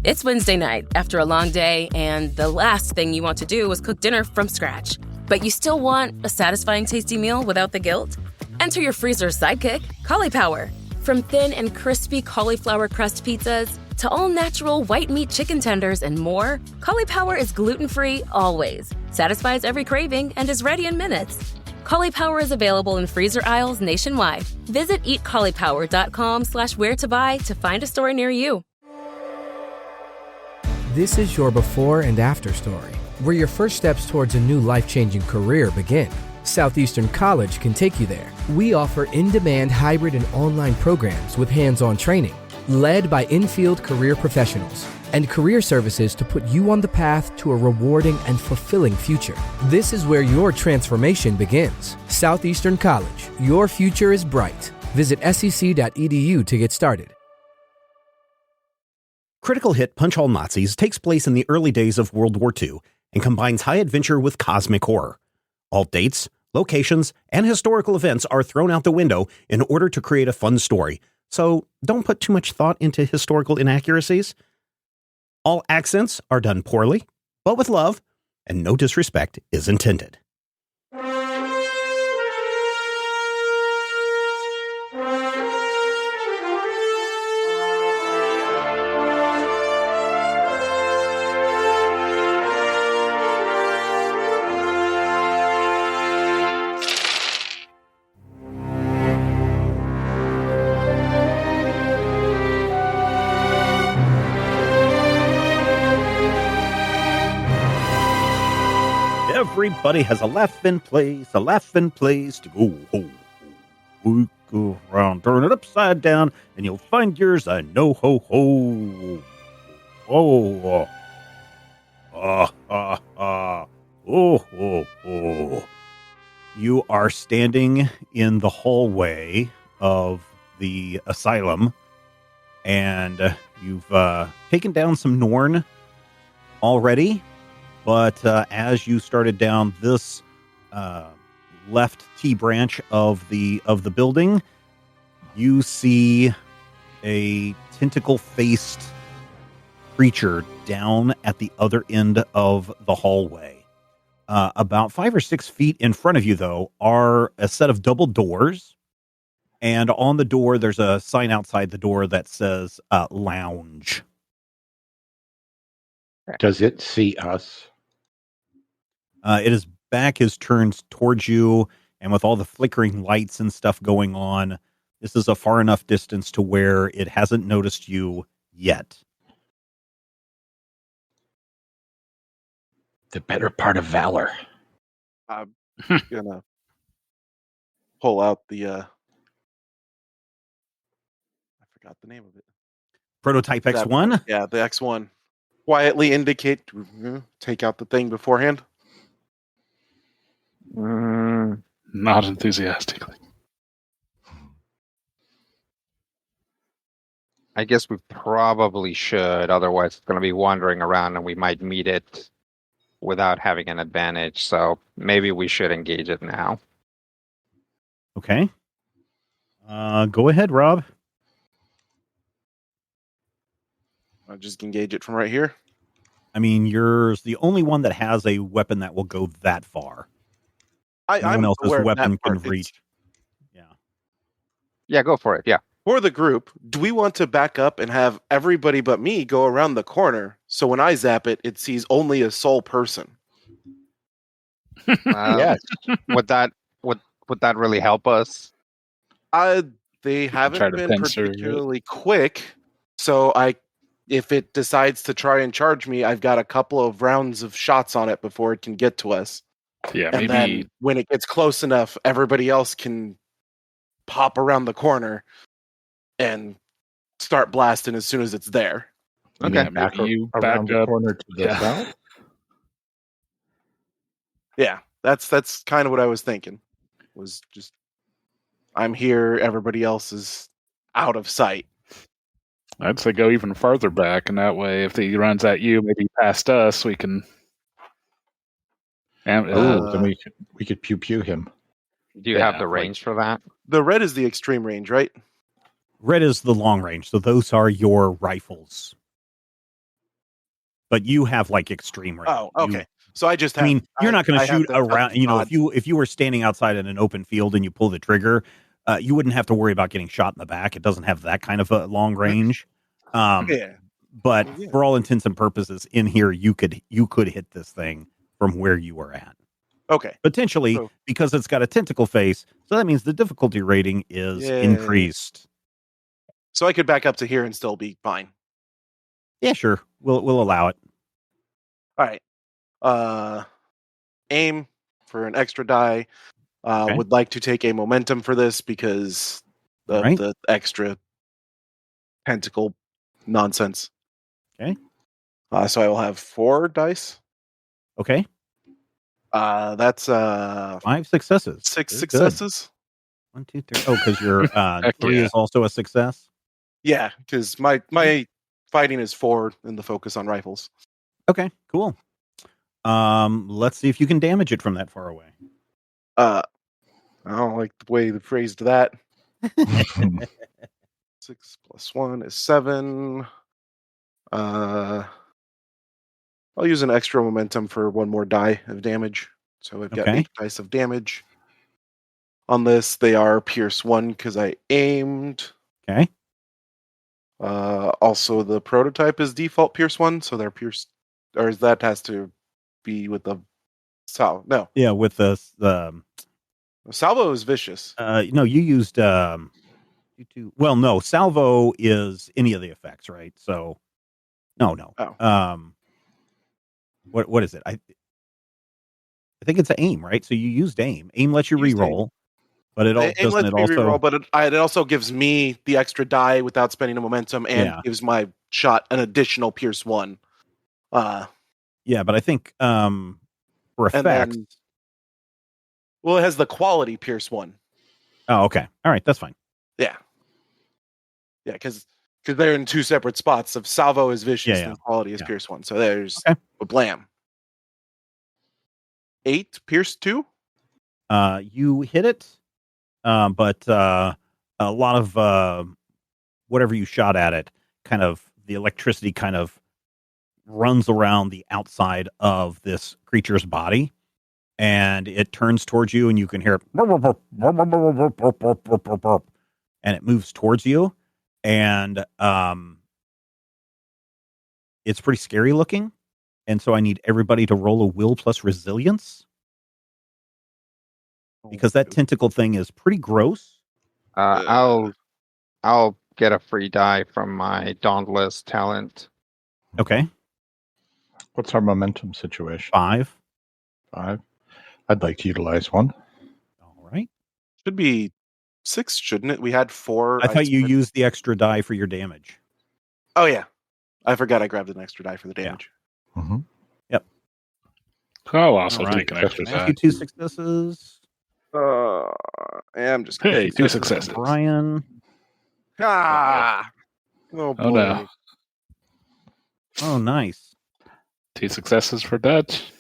It's Wednesday night after a long day, and the last thing you want to do is cook dinner from scratch. But you still want a satisfying, tasty meal without the guilt? Enter your freezer's sidekick, Cauliflower. From thin and crispy cauliflower crust pizzas to all-natural white meat chicken tenders and more, Cauliflower is gluten-free always, satisfies every craving, and is ready in minutes. Cauliflower is available in freezer aisles nationwide. Visit eatcauliflower.com/where-to-buy to find a store near you. This is your before and after story, where your first steps towards a new life-changing career begin. Southeastern College can take you there. We offer in-demand hybrid and online programs with hands-on training, led by in-field career professionals, and career services to put you on the path to a rewarding and fulfilling future. This is where your transformation begins. Southeastern College, your future is bright. Visit sec.edu to get started. Critical hit Punch All Nazis takes place in the early days of World War II and combines high adventure with cosmic horror. All dates, locations, and historical events are thrown out the window in order to create a fun story, so don't put too much thought into historical inaccuracies. All accents are done poorly, but with love, and no disrespect is intended. Everybody has a laughing place to go. We go around, turn it upside down, and you'll find yours a no ho ho. Oh, oh. You are standing in the hallway of the asylum, and you've taken down some Norn already. But as you started down this left T branch of the building, you see a tentacle-faced creature down at the other end of the hallway. About 5 or 6 feet in front of you, though, are a set of double doors. And on the door, there's a sign outside the door that says lounge. Does it see us? His back is turned towards you, and with all the flickering lights and stuff going on, this is a far enough distance to where it hasn't noticed you yet. The better part of valor. I'm gonna pull out the I forgot the name of it. Prototype X1? Yeah, the X1. Quietly indicate, take out the thing beforehand. Not enthusiastically. I guess we probably should. Otherwise, it's going to be wandering around and we might meet it without having an advantage. So maybe we should engage it now. Okay. Go ahead, Rob. I'll just engage it from right here. I mean, you're the only one that has a weapon that will go that far. No one else's weapon can reach. Yeah, go for it. Yeah. For the group, do we want to back up and have everybody but me go around the corner so when I zap it, it sees only a sole person? Yes. Would that really help us? They haven't been particularly quick, so if it decides to try and charge me, I've got a couple of rounds of shots on it before it can get to us. Yeah, and maybe then when it gets close enough, everybody else can pop around the corner and start blasting as soon as it's there. Okay, yeah, maybe you back around the up. corner to the south. Yeah, that's kind of what I was thinking. Was just I'm here, everybody else is out of sight. I'd say go even farther back, and that way, if he runs at you, maybe past us, we can. And Then we could pew pew him. Do you have the range for that? The red is the extreme range, right? Red is the long range, so those are your rifles. but you have like extreme range. Oh, okay. So I just have. I mean, you're not going to shoot around. You know, if you were standing outside in an open field and you pull the trigger, you wouldn't have to worry about getting shot in the back. It doesn't have that kind of a long range. But for all intents and purposes, in here you could hit this thing from where you were at. Okay. Potentially, because it's got a tentacle face, so that means the difficulty rating is increased. So I could back up to here and still be fine. Yeah, sure. We'll allow it. All right. Aim for an extra die. Would like to take a momentum for this because of the extra tentacle nonsense. Okay. So I will have 4 dice. Okay. That's 5 successes. 6 successes. Good. 1, 2, 3. Oh, because your 3 is also a success. Yeah, because my fighting is 4 and the focus on rifles. Okay, cool. Let's see if you can damage it from that far away. I don't like the way the phrase to that. 6 + 1 is 7. I'll use an extra momentum for 1 more die of damage. So I've got 8 dice of damage. On this, they are Pierce 1 because I aimed. Okay. Also, the prototype is default Pierce 1, so they're Pierce, or that has to be with the salvo. No. Yeah, with the salvo is vicious. No, you used well, no, salvo is any of the effects, right? So, no. Oh. What is it? I think it's aim, right? So you used aim. Aim lets you reroll, but it also gives me the extra die without spending a momentum, and gives my shot an additional Pierce 1. Yeah, but I think for effects, it has the quality Pierce 1. Oh, okay, all right, that's fine. Yeah, because they're in 2 separate spots. Of salvo is vicious, and quality is Pierce 1. So there's a blam. 8 Pierce 2. You hit it, but a lot of whatever you shot at it, kind of the electricity kind of runs around the outside of this creature's body, and it turns towards you, and you can hear it, and it moves towards you, and it's pretty scary looking, and so I need everybody to roll a will plus resilience, because that tentacle thing is pretty gross. I'll get a free die from my Dauntless talent. Okay. What's our momentum situation? 5. I'd like to utilize 1. All right. Should be 6, shouldn't it? We had 4. I thought you used the extra die for your damage. Oh, yeah. I forgot I grabbed an extra die for the damage. Yeah. Mm-hmm. Yep. I'll also take an extra die. 2 successes. I'm just 2 successes. Brian. Oh, boy. Oh, no. Oh, nice. 2 successes for Dutch.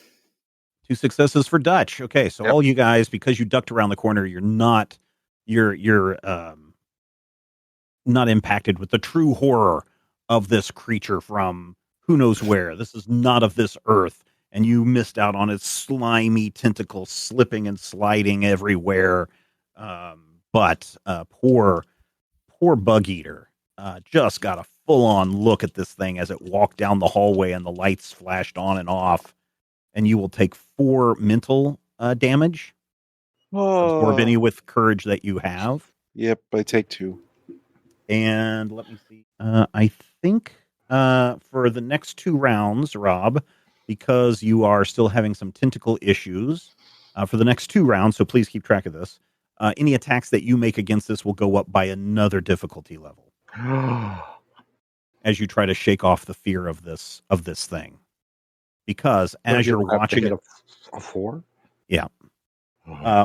2 successes for Dutch. Okay, so all you guys, because you ducked around the corner, you're not impacted with the true horror of this creature from who knows where. This is not of this earth, and you missed out on its slimy tentacles slipping and sliding everywhere. But poor bug eater just got a full-on look at this thing as it walked down the hallway and the lights flashed on and off, and you will take 4 mental damage. Absorb any with courage that you have. Yep, I take 2. And let me see. I think for the next 2 rounds, Rob, because you are still having some tentacle issues, for the next 2 rounds, so please keep track of this, any attacks that you make against this will go up by another difficulty level. As you try to shake off the fear of this thing, because as you're watching it, a 4,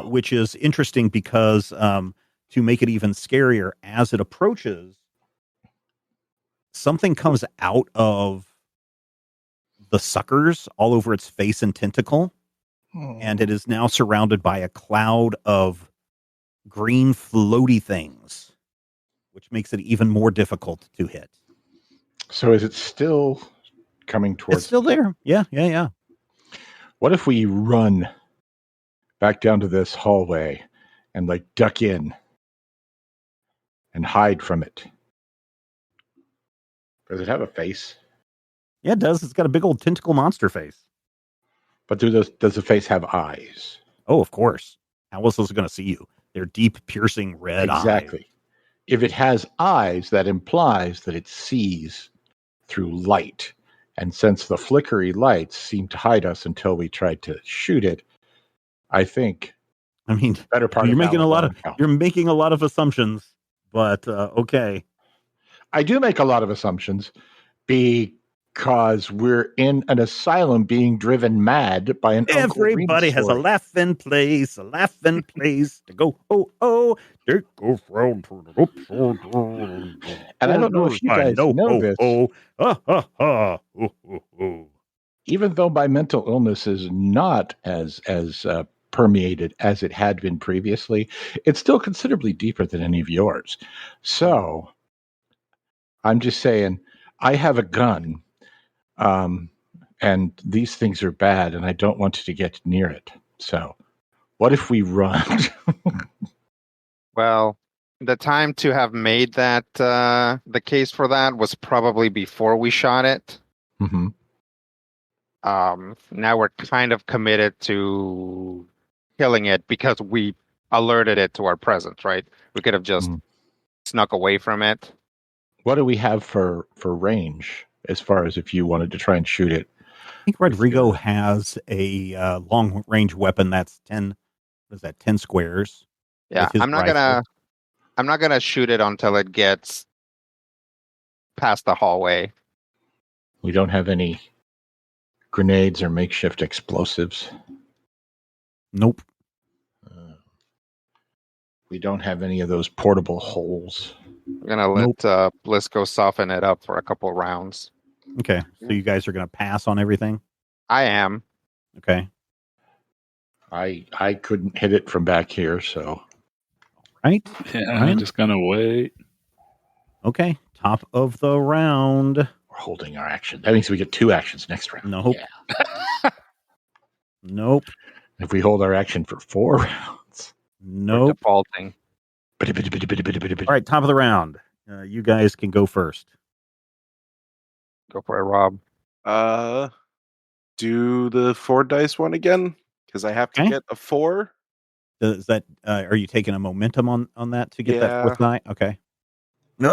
which is interesting because to make it even scarier, as it approaches, something comes out of the suckers all over its face and tentacle, and it is now surrounded by a cloud of green floaty things, which makes it even more difficult to hit. So is it still coming towards. It's still there. Yeah. What if we run back down to this hallway and like duck in and hide from it? Does it have a face? Yeah, it does. It's got a big old tentacle monster face. But does the face have eyes? Oh, of course. How else is it going to see you? They're deep, piercing red eyes. Exactly. If it has eyes, that implies that it sees through light. And since the flickery lights seem to hide us until we tried to shoot it, I think. I mean, better part. You're making a lot of assumptions, but okay. I do make a lot of assumptions because we're in an asylum being driven mad by an everybody has a laughing place to go. Oh, take a round to the upside down. And I don't know if you guys know this. Even though my mental illness is not as permeated as it had been previously, it's still considerably deeper than any of yours. So I'm just saying, I have a gun, and these things are bad, and I don't want you to get near it. So what if we run? Well, the time to have made that the case for that was probably before we shot it. Mm-hmm. Now we're kind of committed to killing it because we alerted it to our presence, right? We could have just snuck away from it. What do we have for range as far as if you wanted to try and shoot it? I think Rodrigo has a long range weapon that's 10. What is that? 10 squares. Yeah, I'm not gonna shoot it until it gets past the hallway. We don't have any grenades or makeshift explosives. Nope. We don't have any of those portable holes. I'm gonna let Blisco soften it up for a couple rounds. Okay, so you guys are gonna pass on everything? I am. Okay. I couldn't hit it from back here, so. Right? Yeah, I'm just gonna wait. Okay, top of the round. We're holding our action. That means we get 2 actions next round. Nope. Yeah. Nope. If we hold our action for 4 rounds. Nope. We're defaulting. All right, top of the round. You guys can go first. Go for it, Rob. Do the 4 dice one again because I have to get a 4. Is that? Are you taking a momentum on that to get that 4th die? Okay. No,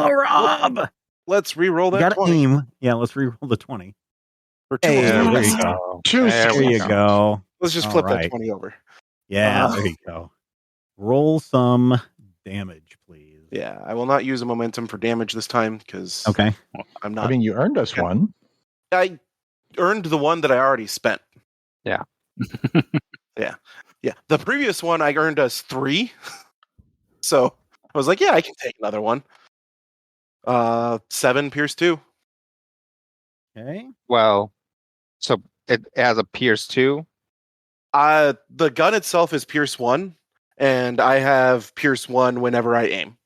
Rob. Let's re-roll that. You got 20. aim. Yeah, let's re-roll the 20. For 2 there you go. There you go. Let's just flip that 20 over. Yeah, there you go. Roll some damage, please. Yeah, I will not use a momentum for damage this time because I'm not. I mean, you earned us one. I earned the one that I already spent. Yeah. Yeah. The previous one I earned us 3. So I was like, yeah, I can take another one. 7 pierce 2. Okay. Well, so it has a pierce 2. The gun itself is pierce 1, and I have pierce 1 whenever I aim.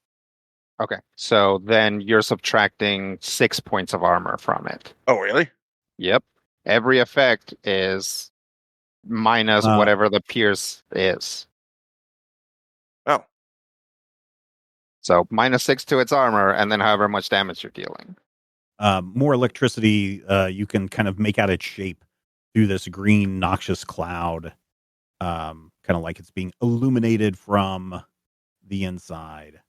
Okay. So then you're subtracting 6 points of armor from it. Oh, really? Yep. Every effect is minus whatever the pierce is. Oh. So minus 6 to its armor, and then however much damage you're dealing. More electricity, you can kind of make out its shape through this green noxious cloud, kind of like it's being illuminated from the inside.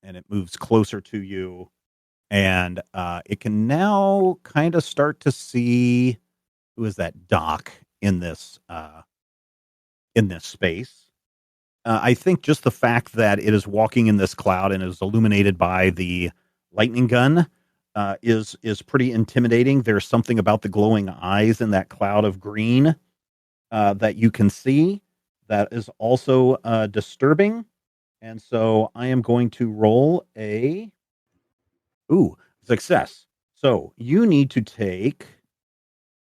And it moves closer to you, and it can now kind of start to see who is that Doc in this space. I think just the fact that it is walking in this cloud and is illuminated by the lightning gun is pretty intimidating. There's something about the glowing eyes in that cloud of green that you can see that is also disturbing. And so I am going to roll a success. So you need to take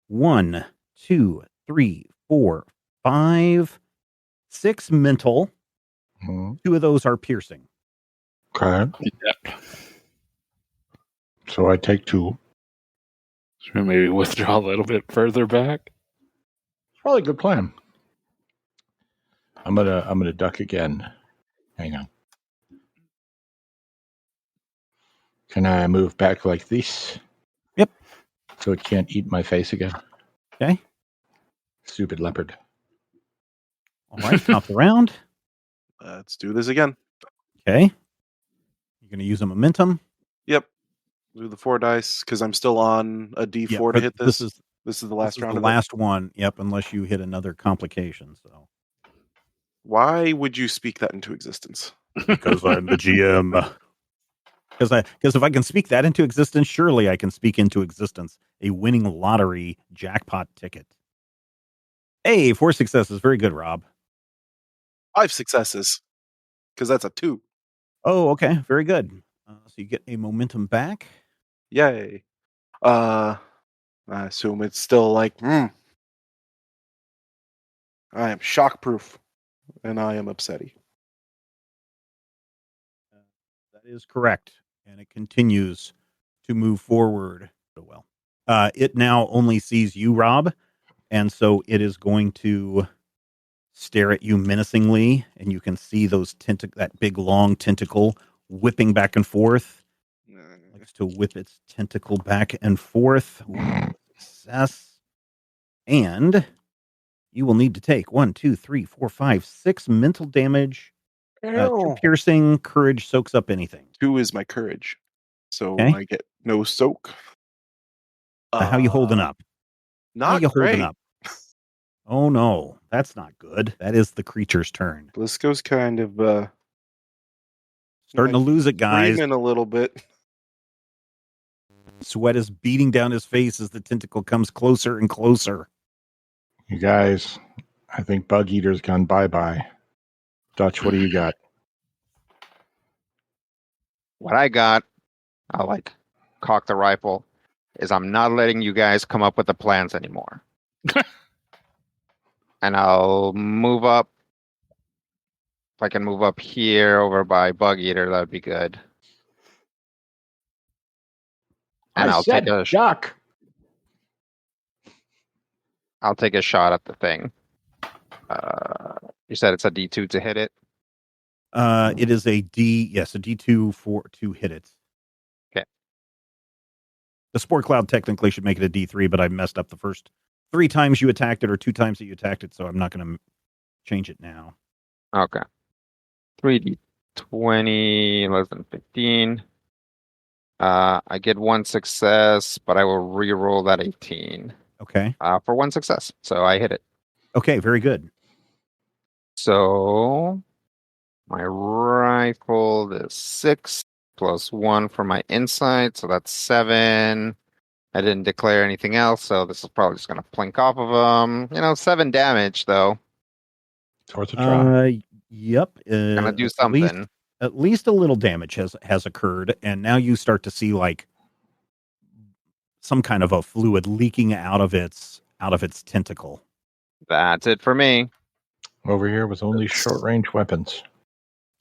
1, 2, 3, 4, 5, 6 mental. 2 of those are piercing. Okay. Yep. So I take 2. Should we maybe withdraw a little bit further back? Probably a good plan. I'm gonna duck again. Hang on. Can I move back like this? Yep. So it can't eat my face again. Okay. Stupid leopard. All right, top of the round. Let's do this again. Okay. You're going to use a momentum. Yep. Do the 4 dice because I'm still on a D4 to hit this. This is the last round. The last one. Yep. Unless you hit another complication. So. Why would you speak that into existence? Because I'm the GM. Because if I can speak that into existence, surely I can speak into existence a winning lottery jackpot ticket. Hey, 4 successes. Very good, Rob. 5 successes. Because that's a 2. Oh, okay. Very good. So you get a momentum back. Yay. I assume it's still like, I am shockproof. And I am upsetty. That is correct. And it continues to move forward. Well, it now only sees you, Rob. And so it is going to stare at you menacingly. And you can see those that big long tentacle whipping back and forth. Likes to whip its tentacle back and forth. Success. And you will need to take 1, 2, 3, 4, 5, 6 mental damage. 2 piercing. Courage soaks up anything. 2 is my courage. So Okay. I get no soak. How you holding up? Not How you great. holding up? Oh no, that's not good. That is the creature's turn. Blisco's kind of starting to lose it, guys. Screaming a little bit. Sweat is beating down his face as the tentacle comes closer and closer. You guys, I think Bug Eater's gone bye-bye. Dutch, what do you got? What I got, I'll cock the rifle, is I'm not letting you guys come up with the plans anymore. And I'll move up. If I can move up here over by Bug Eater, that would be good. And I'll take a duck. I'll take a shot at the thing. You said it's a D2 to hit it? It is a D2 to hit it. Okay. The Spore Cloud technically should make it a D3, but I messed up the first 3 times you attacked it or 2 times that you attacked it, so I'm not going to change it now. Okay. 3D20, less than 15. I get 1 success, but I will re-roll that 18. Okay. For 1 success, so I hit it. Okay, very good. So my rifle is 6 plus 1 for my insight, so that's 7. I didn't declare anything else, so this is probably just going to plink off of them. 7 damage, though. It's worth a try. Yep. Gonna do something. At least a little damage has occurred, and now you start to see some kind of a fluid leaking out of its tentacle. That's it for me. Over here with only short-range weapons.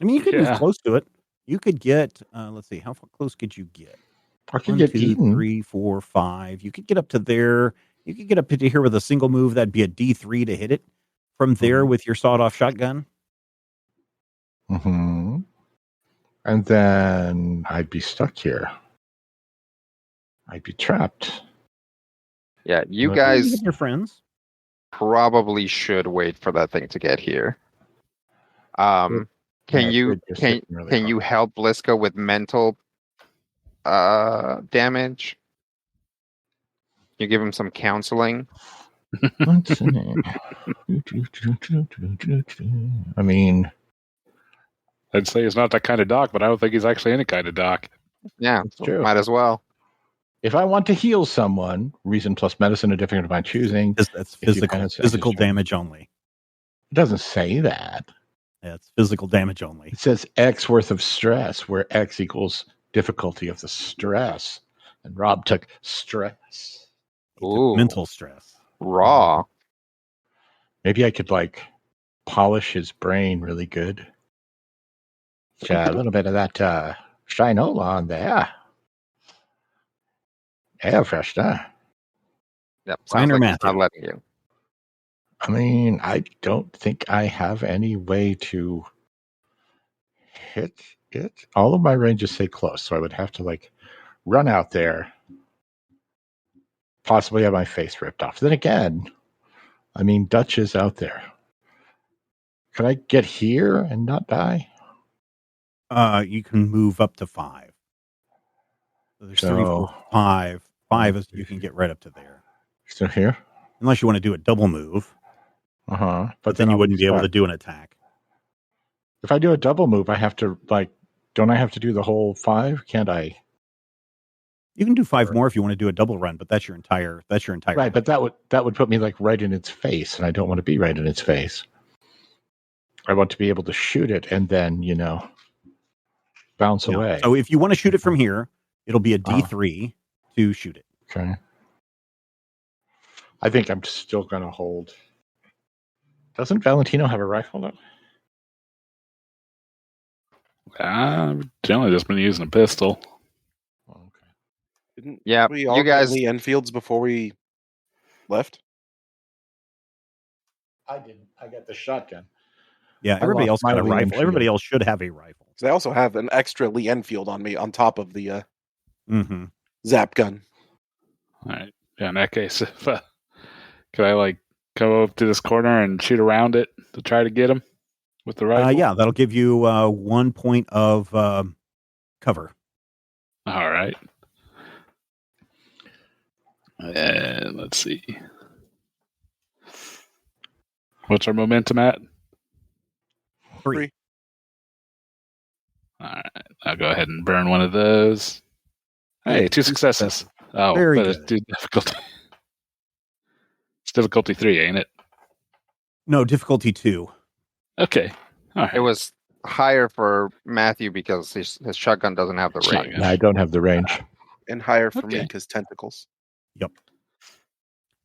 I mean, you could move close to it. You could get, let's see, how close could you get? I could get 2, 3, 4, 5. You could get up to there. You could get up to here with a single move. That'd be a D3 to hit it. From there with your sawed-off shotgun. Mm-hmm. And then I'd be stuck here. I'd be trapped. Yeah, you guys your friends probably should wait for that thing to get here. Can you help Blisco with mental damage? You give him some counseling. Let's see. I mean, I'd say he's not that kind of doc, but I don't think he's actually any kind of doc. Yeah, it's true. Might as well. If I want to heal someone, reason plus medicine, a different of my choosing. That's physical damage only. It doesn't say that. Yeah, it's physical damage only. It says X worth of stress, where X equals difficulty of the stress. And Rob took stress. Ooh. Mental stress. Raw. Maybe I could polish his brain really good. A little bit of that shinola on there. Yeah, fresh die. Yep. Brian Sounds or like he's not Matthew? letting you. I mean, I don't think I have any way to hit it. All of my ranges say close, so I would have to like run out there, possibly have my face ripped off. Then again, I mean, Dutch is out there. Can I get here and not die? You can move up to 5. So there's 3, 4, 5. 5 is you can get right up to there. Still here? Unless you want to do a double move. But then you wouldn't be able to do an attack. If I do a double move, I have to don't I have to do the whole 5? Can't I? You can do 5 more if you want to do a double run, but that's your entire Right, run. but that would put me like right in its face, and I don't want to be right in its face. I want to be able to shoot it and then, bounce away. So if you want to shoot it from here, it'll be a D3 to shoot it. Okay. I think I'm still going to hold. Doesn't Valentino have a rifle though? I've generally just been using a pistol. Didn't Yeah, we all you guys. get Lee Enfields before we left? I didn't. I got the shotgun. Yeah, everybody else got a rifle. Enfield. Everybody else should have a rifle. So I also have an extra Lee Enfield on me on top of the Mm-hmm. zap gun. All right. Yeah, in that case, if could I go up to this corner and shoot around it to try to get him with the rifle? Yeah, that'll give you 1 point of cover. All right. And let's see. What's our momentum at? 3. All right. I'll go ahead and burn one of those. Hey, 2 successes. Oh, Very but good. it's difficulty. It's difficulty 3, ain't it? No, difficulty 2. Okay. All right. It was higher for Matthew because his shotgun doesn't have the range. No, I don't have the range. And higher for me Okay. because tentacles. Yep.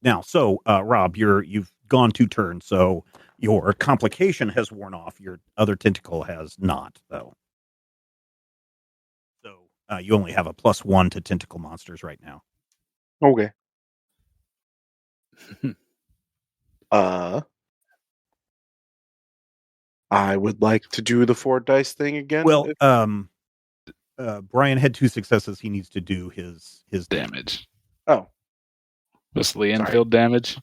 Now, so Rob, you've gone 2 turns, so your complication has worn off. Your other tentacle has not, though. So you only have a +1 to tentacle monsters right now. Okay. I would like to do the 4 dice thing again. Well, Brian had 2 successes. He needs to do his damage. Oh. This Lee Enfield damage?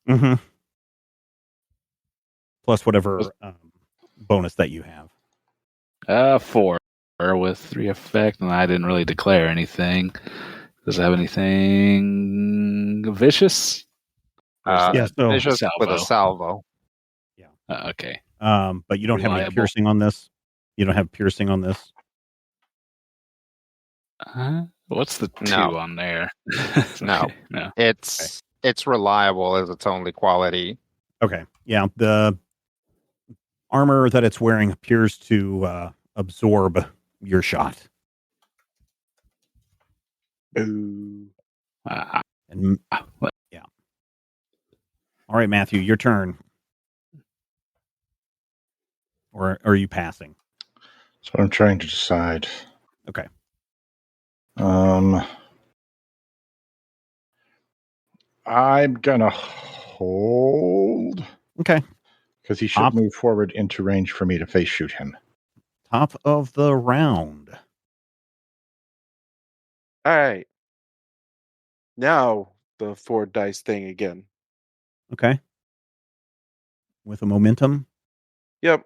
Mm-hmm. Plus whatever bonus that you have. 4 with 3 effect, and I didn't really declare anything. Does it have anything vicious? Yeah, so Vicious with a salvo. Yeah. Okay. But you don't have any piercing on this. You don't have piercing on this. What's the 2 on there? No. It's reliable as its only quality. Okay. Yeah. The armor that it's wearing appears to absorb your shot. Boo. And yeah. All right, Matthew, your turn. Or are you passing? That's what I'm trying to decide. Okay. I'm gonna hold. Okay. Because he should move forward into range for me to face shoot him. Top of the round. All right. Now the 4 dice thing again. Okay. With a momentum? Yep.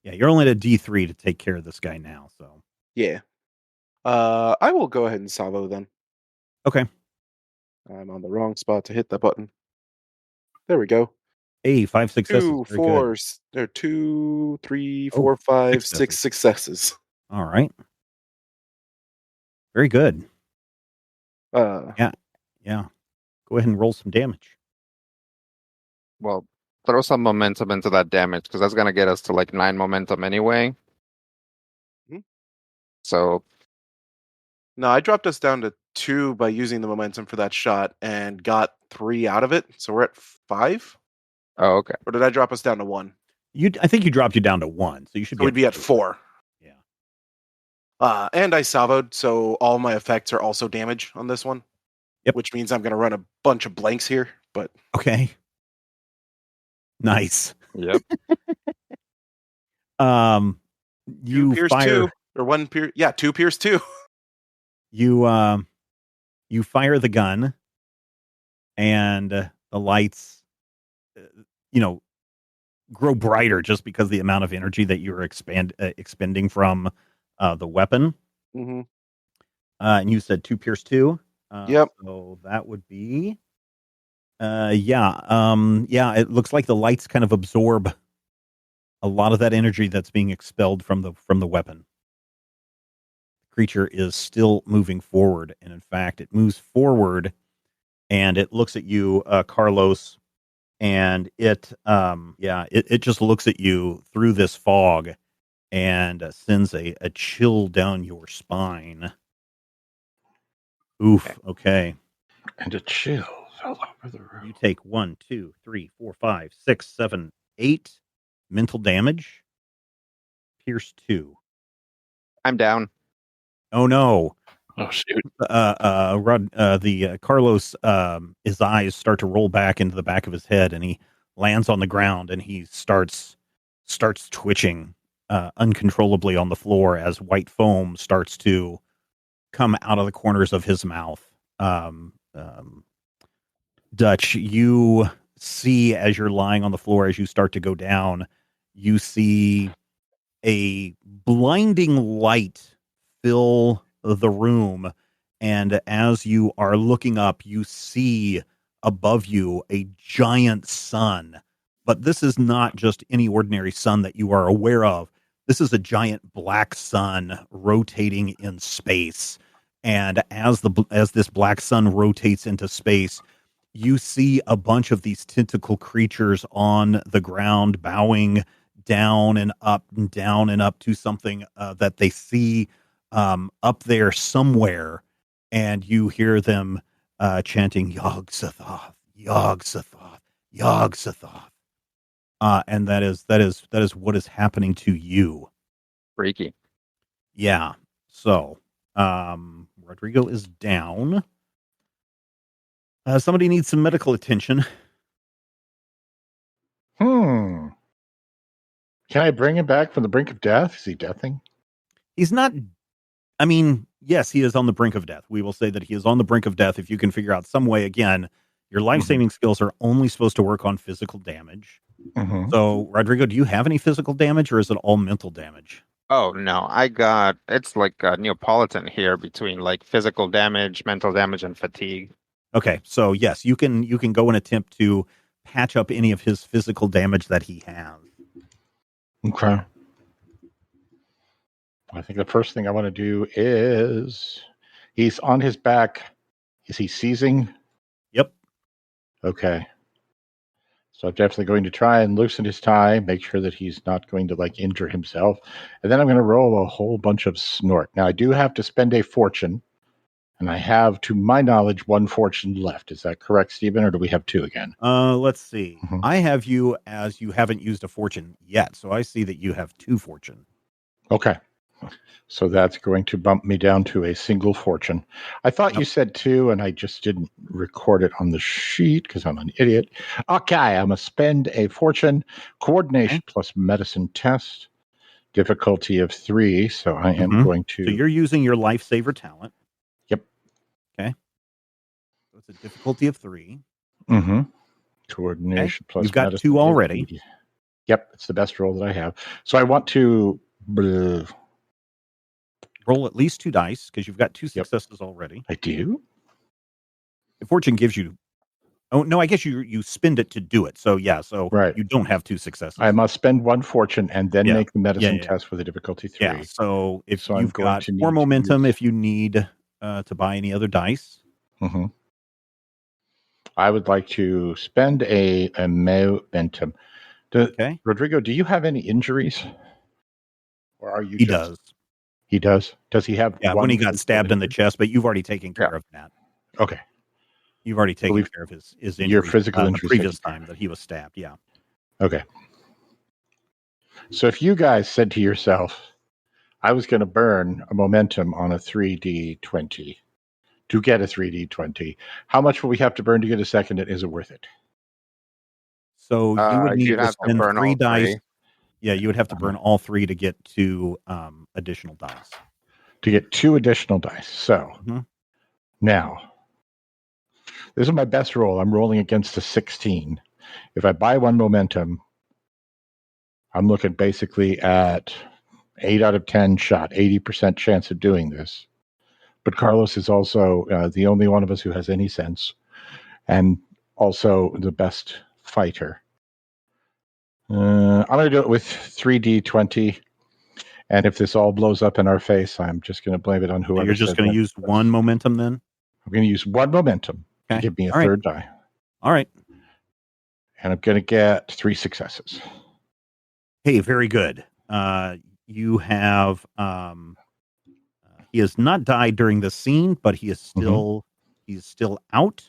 Yeah, you're only at a D3 to take care of this guy now, so. Yeah. I will go ahead and salvo then. Okay. I'm on the wrong spot to hit that button. There we go. 5 successes. 2, Very 4, good. there are 2, 3, 4, 5, 6 successes. All right. Very good. Yeah. Go ahead and roll some damage. Well, throw some momentum into that damage because that's gonna get us to 9 momentum anyway. Mm-hmm. So. No, I dropped us down to 2 by using the momentum for that shot and got 3 out of it. So we're at 5. Oh, okay. Or did I drop us down to 1? I think you dropped you down to 1, so you should. So we'd be at 4. Yeah. And I salvoed, so all my effects are also damage on this one. Yep. Which means I'm going to run a bunch of blanks here, but okay. Nice. Yep. You two Pierce fire 2 or one Pierce. Yeah, 2 Pierce 2. You fire the gun, and the lights, grow brighter just because the amount of energy that you're expending from the weapon. Mm-hmm. And you said 2 Pierce 2. Yep. So that would be, it looks like the lights kind of absorb a lot of that energy that's being expelled from the weapon. The creature is still moving forward, and in fact, it moves forward, and it looks at you, Carlos, and it just looks at you through this fog, and sends a chill down your spine. Oof. Okay. And a chill fell over the room. You take 1, 2, 3, 4, 5, 6, 7, 8 mental damage. Pierce 2. I'm down. Oh no. Oh shoot. Carlos, his eyes start to roll back into the back of his head, and he lands on the ground, and he starts twitching uncontrollably on the floor as white foam starts to come out of the corners of his mouth. Dutch, you see, as you're lying on the floor, as you start to go down, you see a blinding light fill the room, and as you are looking up, you see above you a giant sun. But this is not just any ordinary sun that you are aware of. This is a giant black sun rotating in space. And as this black sun rotates into space, you see a bunch of these tentacle creatures on the ground, bowing down and up and down and up to something that they see up there somewhere, and you hear them chanting Yog Sothoth, Yog Sothoth, Yog Sothoth. And that is what is happening to you. Freaky. Yeah. So Rodrigo is down. Somebody needs some medical attention. Can I bring him back from the brink of death? Is he deathing? He's not. I mean, yes, he is on the brink of death. We will say that he is on the brink of death if you can figure out some way. Again, your life-saving skills are only supposed to work on physical damage. Mm-hmm. So, Rodrigo, do you have any physical damage, or is it all mental damage? Oh no, it's like Neapolitan here between like physical damage, mental damage, and fatigue. Okay, so yes, you can go and attempt to patch up any of his physical damage that he has. Okay. I think the first thing I want to do is he's on his back. Is he seizing? Yep. Okay. So I'm definitely going to try and loosen his tie, make sure that he's not going to like injure himself. And then I'm going to roll a whole bunch of snort. Now I do have to spend a fortune, and I have, to my knowledge, 1 fortune left. Is that correct, Stephen, or do we have 2 again? Let's see. Mm-hmm. I have you as you haven't used a fortune yet, so I see that you have 2 fortune. Okay. So that's going to bump me down to a single fortune. I thought you said 2, and I just didn't record it on the sheet because I'm an idiot. Okay, I'm going to spend a fortune, coordination plus medicine test, difficulty of 3. So I am going to... So you're using your lifesaver talent. Yep. Okay. So it's a difficulty of 3. Mm-hmm. Coordination plus You've got medicine 2 already. Yep, it's the best roll that I have. So I want to... Roll at least 2 dice because you've got 2 successes already. I do? If fortune gives you... Oh, no, I guess you spend it to do it. So, yeah, right. You don't have 2 successes. I must spend 1 fortune and then make the medicine test for the difficulty 3. Yeah, so if you've got 4 momentum, if you need to buy any other dice. Mm-hmm. I would like to spend a momentum. Okay. Rodrigo, do you have any injuries? Or are you He does. He does? Does he have when he got stabbed in the chest, but you've already taken care of that. Okay. You've already taken care of his injury. Your physical injury. The previous time that he was stabbed, yeah. Okay. So if you guys said to yourself, I was going to burn a momentum on a 3D20 to get a 3d20. How much will we have to burn to get a second? And is it worth it? So you would need You'd to have to spend burn 3 all dice. 3. Yeah, you would have to burn all 3 to get 2 additional dice. To get 2 additional dice. So now, this is my best roll. I'm rolling against a 16. If I buy 1 momentum, I'm looking basically at 8 out of 10 shot, 80% chance of doing this. But Carlos is also the only one of us who has any sense, and also the best fighter. I'm going to do it with 3d20, and if this all blows up in our face, I'm just going to blame it on whoever. You're just going to use 1 momentum then? I'm going to use 1 momentum to give me a third die. All right. And I'm going to get 3 successes. Hey, very good. You have... he has not died during the scene, but he is still he's still out.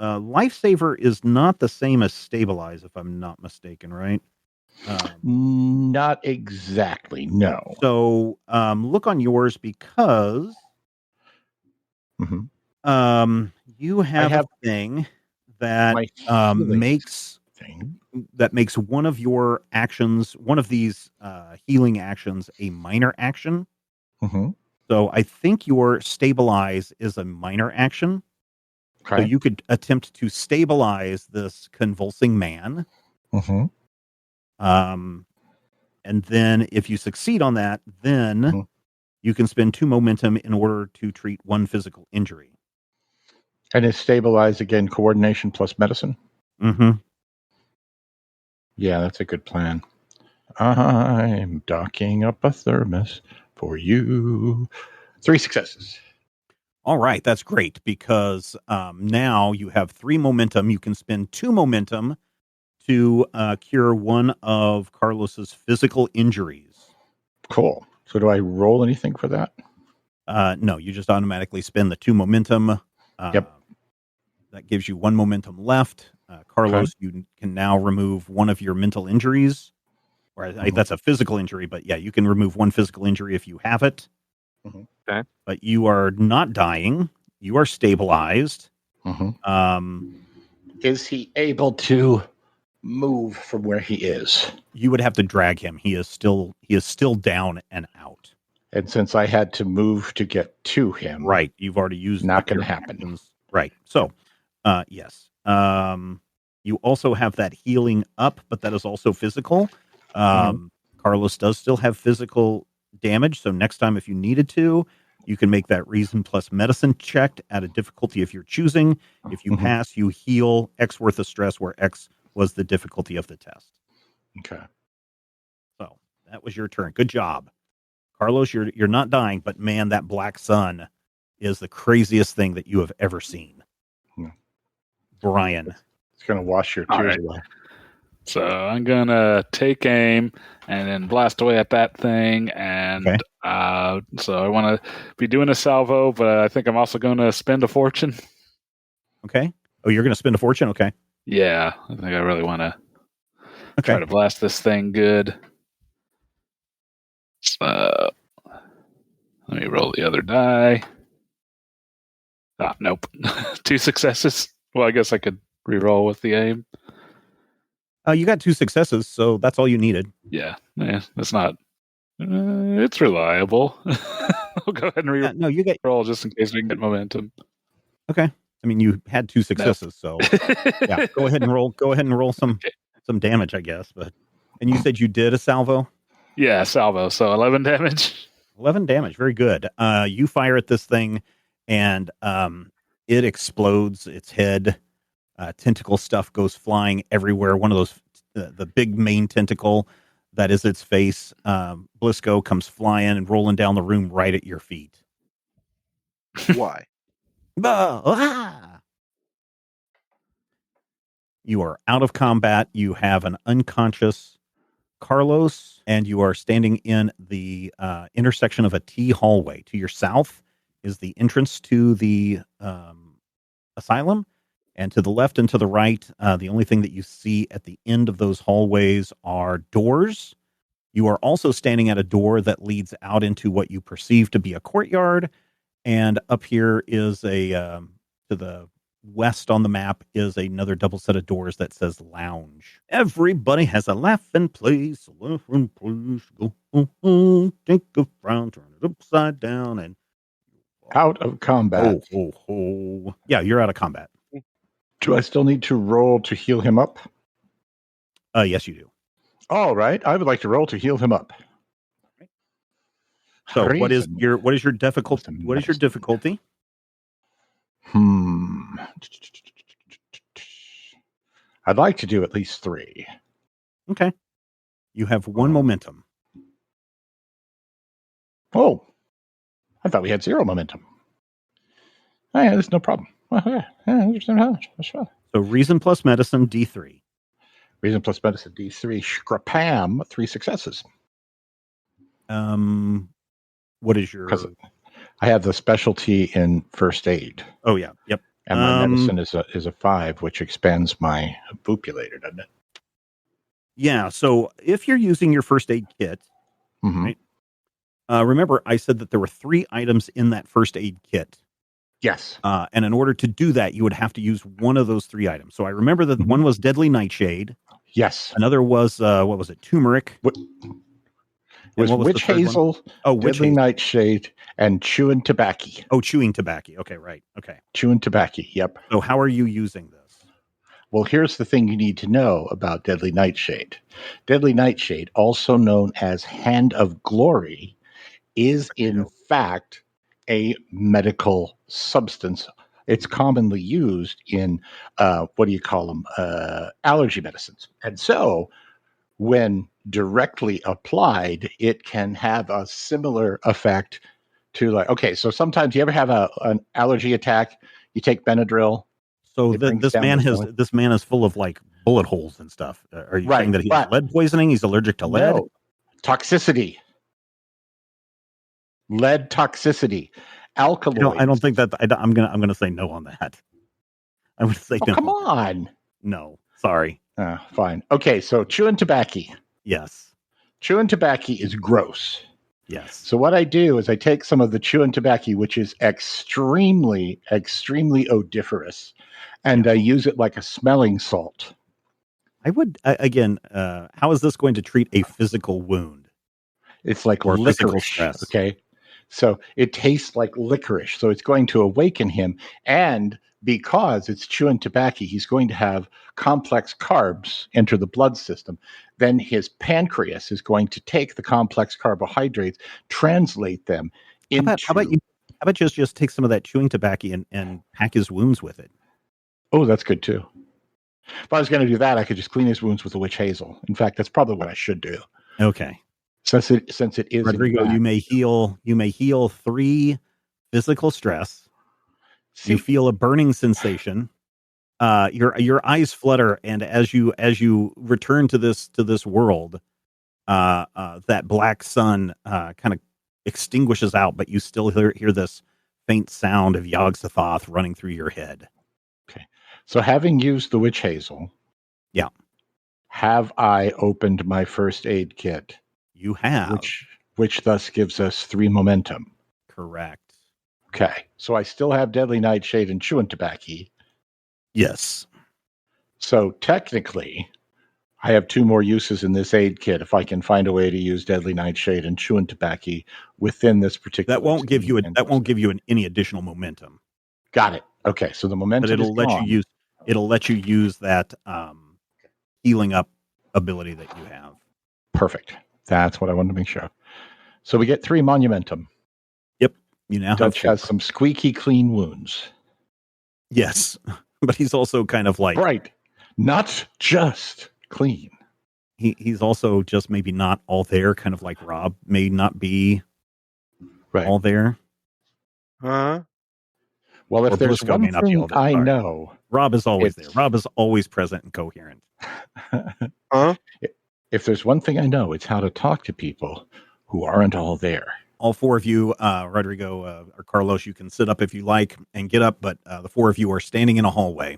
Lifesaver is not the same as stabilize, if I'm not mistaken, right? Not exactly, no. So look on yours because you have a thing that makes one of your actions, one of these healing actions, a minor action. So I think your stabilize is a minor action. Okay. So you could attempt to stabilize this convulsing man. And then if you succeed on that, then you can spend 2 momentum in order to treat 1 physical injury. And is stabilize again coordination plus medicine? Yeah, that's a good plan. I'm docking up a thermos for you. 3 successes. All right, that's great because now you have 3 momentum. You can spend 2 momentum to cure 1 of Carlos's physical injuries. Cool. So do I roll anything for that? No, you just automatically spend the 2 momentum. Yep. That gives you 1 momentum left. Carlos, you can now remove 1 of your mental injuries. Or that's a physical injury, but yeah, you can remove 1 physical injury if you have it. Okay. But you are not dying. You are stabilized. Is he able to move from where he is? You would have to drag him. He is still down and out. And since I had to move to get to him, right? You've already used. Not going to happen. Actions. Right. So, yes. You also have that healing up, but that is also physical. Carlos does still have physical damage. So next time, if you needed to, you can make that reason plus medicine check at a difficulty if you're choosing. If you pass, you heal X worth of stress, where X was the difficulty of the test. Okay. So that was your turn. Good job, Carlos. You're not dying, but man, that black sun is the craziest thing that you have ever seen. Brian, it's going to wash your tears away. So I'm going to take aim and then blast away at that thing. And so I want to be doing a salvo, but I think I'm also going to spend a fortune. Okay. Oh, you're going to spend a fortune? Okay. Yeah. I think I really want to try to blast this thing good. So let me roll the other die. Nope. 2 successes. Well, I guess I could re-roll with the aim. You got 2 successes, so that's all you needed. Yeah, that's not. It's reliable. I'll go ahead and re-roll. No, you get roll just in case we can get momentum. Okay. I mean, you had 2 successes, so yeah. Go ahead and roll. Go ahead and roll some damage, I guess. And you said you did a salvo. Yeah, salvo. So 11 damage. 11 damage. Very good. You fire at this thing, and it explodes. Its head. Tentacle stuff goes flying everywhere. One of those, the big main tentacle that is its face, Blisco, comes flying and rolling down the room right at your feet. Why? You are out of combat. You have an unconscious Carlos, and you are standing in the intersection of a T hallway. To your south is the entrance to the asylum. And to the left and to the right, the only thing that you see at the end of those hallways are doors. You are also standing at a door that leads out into what you perceive to be a courtyard. And up here is to the west on the map is another double set of doors that says lounge. Everybody has a laughing place. A laughing place. Go, take a frown, turn it upside down, and out of combat. Oh. Yeah, you're out of combat. Do I still need to roll to heal him up? Yes, you do. All right. I would like to roll to heal him up. So what is your difficulty? What is your difficulty? I'd like to do at least 3. Okay. You have 1 momentum. Oh, I thought we had 0 momentum. Oh, yeah, there's no problem. So reason plus medicine, D3. Reason plus medicine, D3. Scrapam, 3 successes. What is your... Because I have the specialty in first aid. Oh, yeah. Yep. And my medicine is a 5, which expands my bupulator, doesn't it? Yeah. So if you're using your first aid kit, right? Remember, I said that there were 3 items in that first aid kit. Yes. And in order to do that, you would have to use one of those 3 items. So I remember that one was deadly nightshade. Yes. Another was what was it? Turmeric. Was witch hazel, deadly nightshade, and chewing tobacco. Oh, chewing tobacco. Okay, right. Okay. Chewing tobacco. Yep. So how are you using this? Well, here's the thing you need to know about deadly nightshade. Deadly nightshade, also known as Hand of Glory, is in fact a medical substance. It's commonly used in allergy medicines. And so when directly applied, it can have a similar effect to so sometimes you ever have an allergy attack, you take Benadryl. So this man is full of like bullet holes and stuff. Are you saying that he has lead poisoning? He's allergic to lead? No. Toxicity. Lead toxicity. Alkaloids. I don't think that I'm gonna say no on that. I'm gonna say no. Come on. No, sorry. Fine. Okay, so chewing tobacco. Yes. Chewing tobacco is gross. Yes. So what I do is I take some of the chewing tobacco, which is extremely, extremely odoriferous, and I use it like a smelling salt. I would again. How is this going to treat a physical wound? It's like or licorice, physical stress. Okay, so it tastes like licorice. So it's going to awaken him, and because it's chewing tobacco, he's going to have complex carbs enter the blood system. Then his pancreas is going to take the complex carbohydrates, translate them into... How about just take some of that chewing tobacco and pack his wounds with it? Oh, that's good too. If I was going to do that, I could just clean his wounds with the witch hazel. In fact, that's probably what I should do. Okay. Since it is... Rodrigo, you may heal 3 physical stress. You feel a burning sensation. Your eyes flutter, and as you return to this world, that black sun kind of extinguishes out, but you still hear this faint sound of Yog-Sothoth running through your head. Okay, so having used the witch hazel, have I opened my first aid kit? You have, which thus gives us 3 momentum. Correct. Okay, so I still have deadly nightshade and chewing tobacco. Yes. So technically, I have 2 more uses in this aid kit if I can find a way to use deadly nightshade and chewing tobacco within this particular. That won't give you any additional momentum. Got it. Okay, so the momentum. But it'll let you use that healing up ability that you have. Perfect. That's what I wanted to make sure. So we get 3 monumentum. Yep. You now Dutch has some squeaky clean wounds. Yes, but he's also kind of like not just clean. He's also just maybe not all there, kind of like Rob may not be all there. Well, if there's one thing I know, Rob is always there. Rob is always present and coherent. If there's one thing I know, it's how to talk to people who aren't all there. All 4 of you, Rodrigo or Carlos, you can sit up if you like and get up, but the 4 of you are standing in a hallway.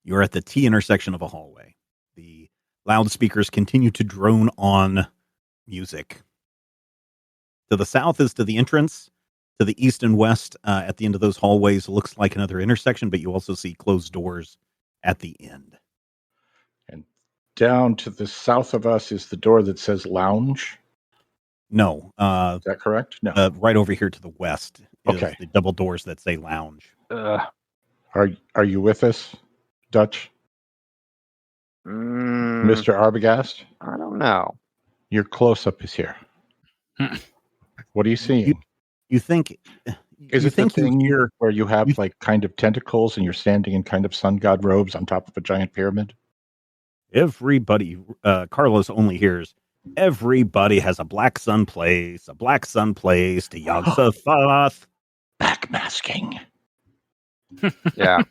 You're at the T intersection of a hallway. The loudspeakers continue to drone on music. To the south is to the entrance. To the east and west, at the end of those hallways, looks like another intersection, but you also see closed doors at the end. And down to the south of us is the door that says lounge. No. Is that correct? No. Right over here to the west is Okay. the double doors that say lounge. Are you with us, Dutch? Mr. Arbogast? I don't know. Your close-up is here. What are you seeing? You think... Is you it the thing hear where you have like kind of tentacles and you're standing in kind of sun god robes on top of a giant pyramid? Everybody, Carlos only hears, everybody has a black sun place to Yog-Sothoth. Backmasking. Yeah.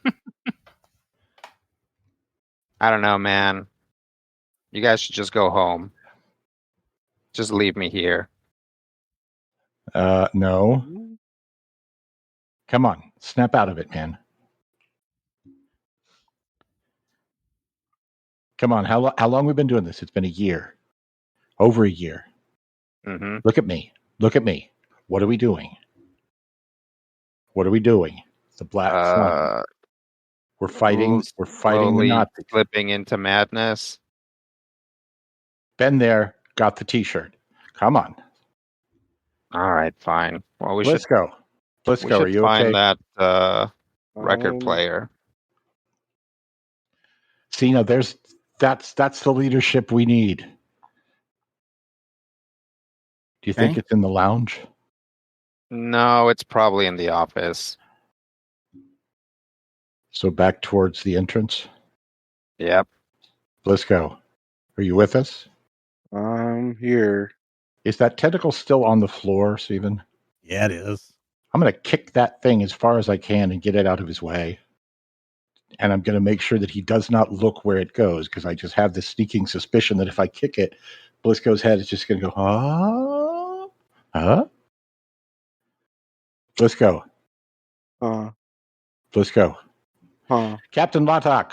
I don't know, man. You guys should just go home. Just leave me here. No. Come on, snap out of it, man. Come on, how long we've been doing this? It's been a year. Over a year. Mm-hmm. Look at me. Look at me. What are we doing? What are we doing? The black sun. We're fighting the Nazis. Slipping into madness. Been there, got the t-shirt. Come on. All right, fine. Well, Let's go. Let's go. Are you find okay? that record player. See, now that's the leadership we need. Do you think it's in the lounge? No, it's probably in the office. So back towards the entrance? Yep. Let's go. Are you with us? I'm here. Is that tentacle still on the floor, Stephen? Yeah, it is. I'm going to kick that thing as far as I can and get it out of his way. And I'm going to make sure that he does not look where it goes, because I just have this sneaking suspicion that if I kick it, Blisco's head is just going to go, huh? Blisco. Blisco. Captain Lotok.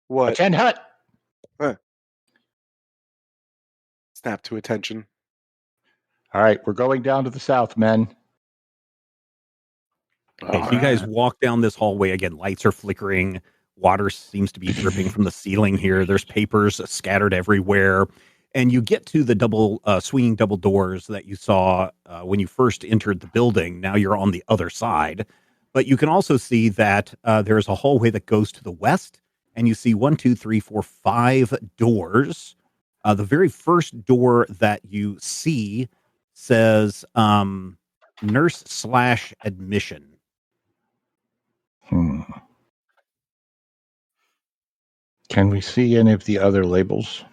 What? Attend hut. Snap to attention. All right, we're going down to the south, men. Okay, so you guys walk down this hallway again. Lights are flickering. Water seems to be dripping from the ceiling here. There's papers scattered everywhere. And you get to the swinging double doors that you saw when you first entered the building. Now you're on the other side. But you can also see that there's a hallway that goes to the west. And you see 1, 2, 3, 4, 5 doors. The very first door that you see says nurse/admission. Can we see any of the other labels?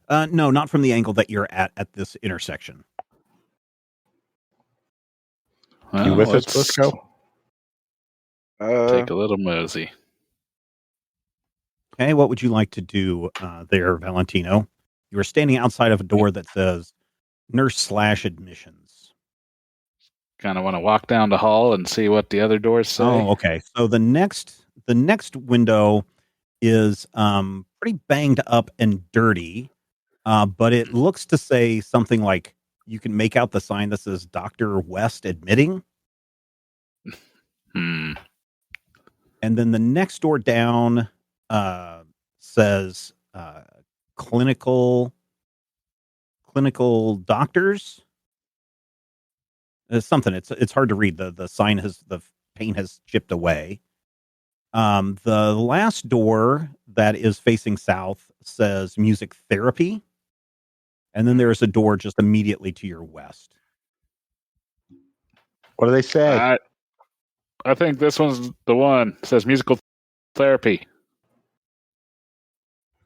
No, not from the angle that you're at this intersection. Well, you with us, Blisco? Take a little mosey. Okay, what would you like to do there, Valentino? You are standing outside of a door that says nurse/admissions. Kind of want to walk down the hall and see what the other doors say. Oh, okay. So the next window is pretty banged up and dirty, but it looks to say something like, you can make out the sign that says Dr. West admitting. And then the next door down says clinical doctors. It's something. It's hard to read. The sign the paint has chipped away. The last door that is facing south says music therapy. And then there's a door just immediately to your west. What do they say? I think this one's the one. It says musical therapy.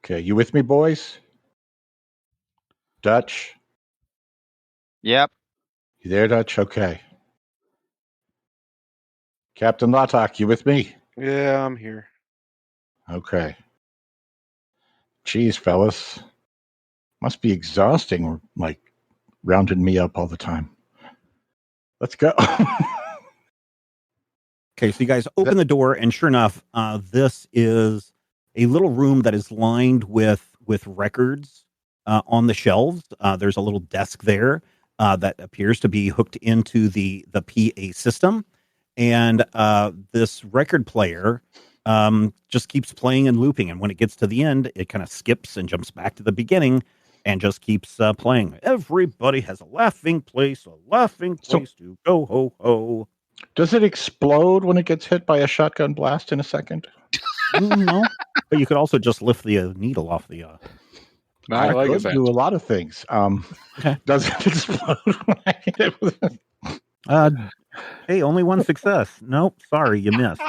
Okay, you with me, boys? Dutch? Yep. You there, Dutch? Okay. Captain Lotok, you with me? Yeah, I'm here. Okay. Geez, fellas. Must be exhausting, like, rounding me up all the time. Let's go. Okay, so you guys open the door, and sure enough, this is a little room that is lined with records on the shelves. There's a little desk there. that appears to be hooked into the PA system. And this record player just keeps playing and looping. And when it gets to the end, it kind of skips and jumps back to the beginning and just keeps playing. Everybody has a laughing place to go, ho, ho. Does it explode when it gets hit by a shotgun blast in a second? No. But you could also just lift the needle off the... I could do a lot of things. Okay. Does it explode when I hit it with Hey, only one success. Nope, sorry, you missed.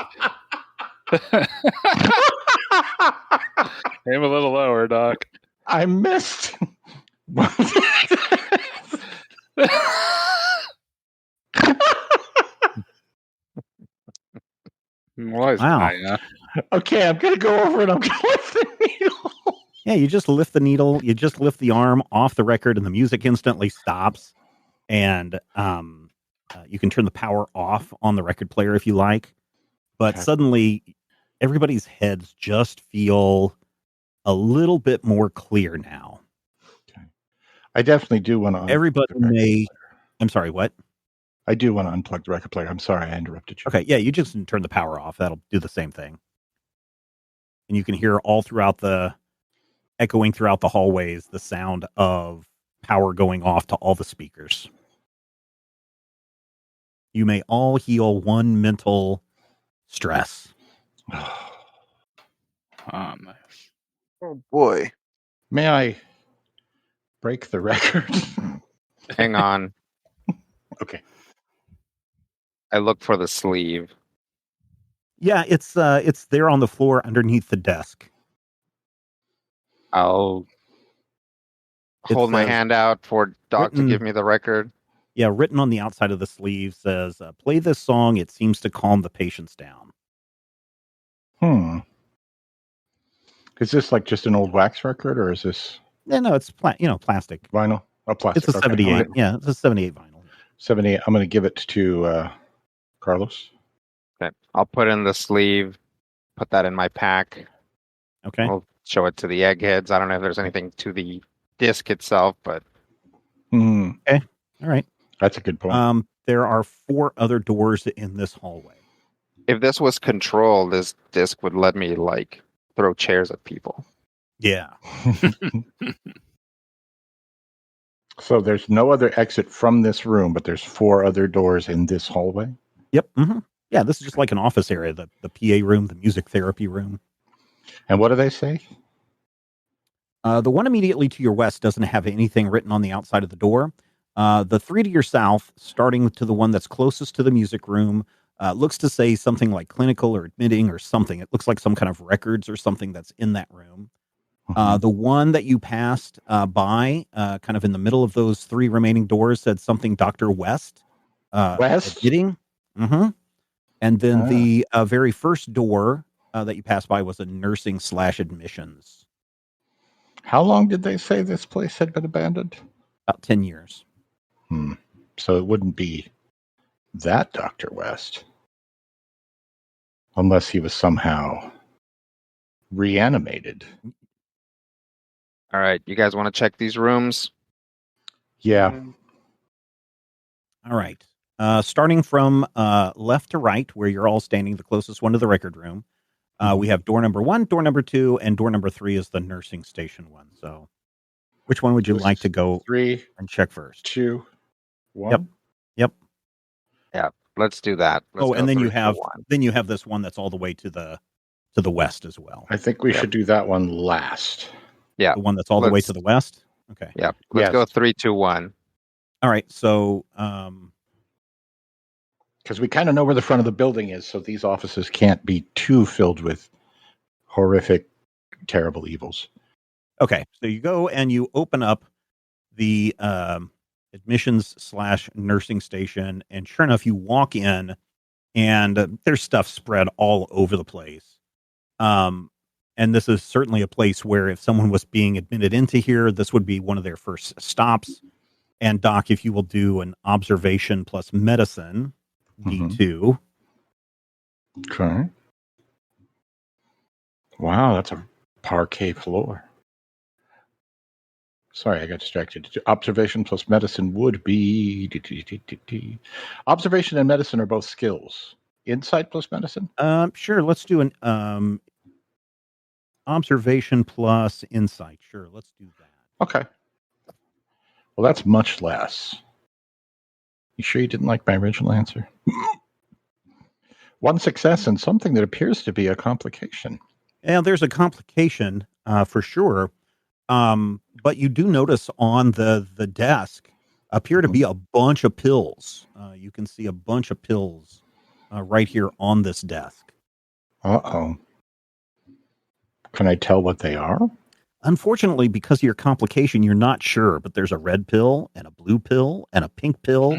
Aim a little lower, Doc. I missed. Wow. Okay, I'm going to go over and I'm going to lift the needle. Yeah, you just lift the needle, you just lift the arm off the record, and the music instantly stops. And you can turn the power off on the record player if you like. But suddenly, everybody's heads just feel a little bit more clear now. Okay. I definitely do want to. Everybody may. I'm sorry, what? I do want to unplug the record player. I'm sorry I interrupted you. Okay, yeah, you just turn the power off. That'll do the same thing. And you can hear all throughout echoing throughout the hallways, the sound of power going off to all the speakers. You may all heal one mental stress. Oh, nice. Oh boy. May I break the record? Hang on. Okay. I look for the sleeve. Yeah, it's there on the floor underneath the desk. I'll hold my hand out for Doc to give me the record. Yeah, written on the outside of the sleeve says, play this song. It seems to calm the patients down. Is this like just an old wax record, or is this? Yeah, no, it's plastic. Vinyl? Oh, plastic. It's a 78. Right. Yeah, it's a 78 vinyl. 78. I'm going to give it to Carlos. Okay. I'll put in the sleeve, put that in my pack. Okay. We'll show it to the eggheads. I don't know if there's anything to the disc itself, but... Okay. All right. That's a good point. There are 4 other doors in this hallway. If this was Control, this disc would let me, throw chairs at people. Yeah. So there's no other exit from this room, but there's 4 other doors in this hallway? Yep. Mm-hmm. Yeah, this is just like an office area, the PA room, the music therapy room. And what do they say? The one immediately to your west doesn't have anything written on the outside of the door. The 3 to your south, starting to the one that's closest to the music room, looks to say something like clinical or admitting or something. It looks like some kind of records or something that's in that room. The one that you passed by, kind of in the middle of those 3 remaining doors, said something Dr. West. West? Admitting. Mm-hmm. And then the very first door that you passed by was a nursing/admissions. How long did they say this place had been abandoned? About 10 years. So it wouldn't be that Dr. West. Unless he was somehow reanimated. All right. You guys want to check these rooms? Yeah. All right. Starting from left to right, where you're all standing, the closest one to the record room, we have door number 1, door number 2, and door number 3 is the nursing station one. So which one would you like to go 3 and check first? 2, 1. Yep. Yeah, let's do that. And then you have this one that's all the way to the west as well. I think we should do that one last. Yeah. The one that's all the way to the west? Okay. Yeah. Let's go 3, 2, 1. All right. So because we kind of know where the front of the building is, so these offices can't be too filled with horrific, terrible evils. Okay, so you go and you open up the admissions/nursing station, and sure enough, you walk in, and there's stuff spread all over the place. And this is certainly a place where if someone was being admitted into here, this would be one of their first stops. And Doc, if you will do an observation plus medicine, D2. Okay. Wow, that's a parquet floor. Sorry, I got distracted. Observation plus medicine would be... Observation and medicine are both skills. Insight plus medicine? Sure, let's do an observation plus insight. Sure, let's do that. Okay. Well, that's much less. You sure you didn't like my original answer? One success and something that appears to be a complication. Yeah, there's a complication for sure. But you do notice on the desk appear to be a bunch of pills. You can see a bunch of pills right here on this desk. Uh-oh. Can I tell what they are? Unfortunately, because of your complication, you're not sure, but there's a red pill and a blue pill and a pink pill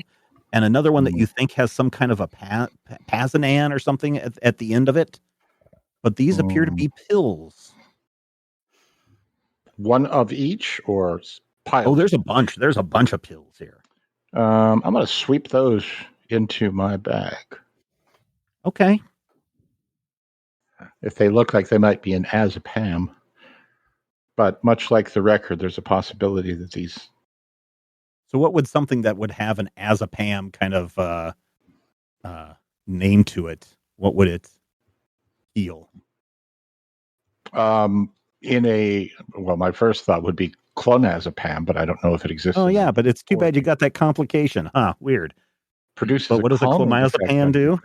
and another one that you think has some kind of a Pazanan or something at the end of it. But these appear to be pills. One of each or piles? Oh, there's a bunch. There's a bunch of pills here. I'm going to sweep those into my bag. Okay. If they look like they might be an azepam. But much like the record, there's a possibility that these... So what would something that would have an azepam kind of name to it, what would it heal? My first thought would be clonazepam, but I don't know if it exists. Oh, yeah, but it's too bad you got that complication. Huh, weird. But what does a clonazepam do?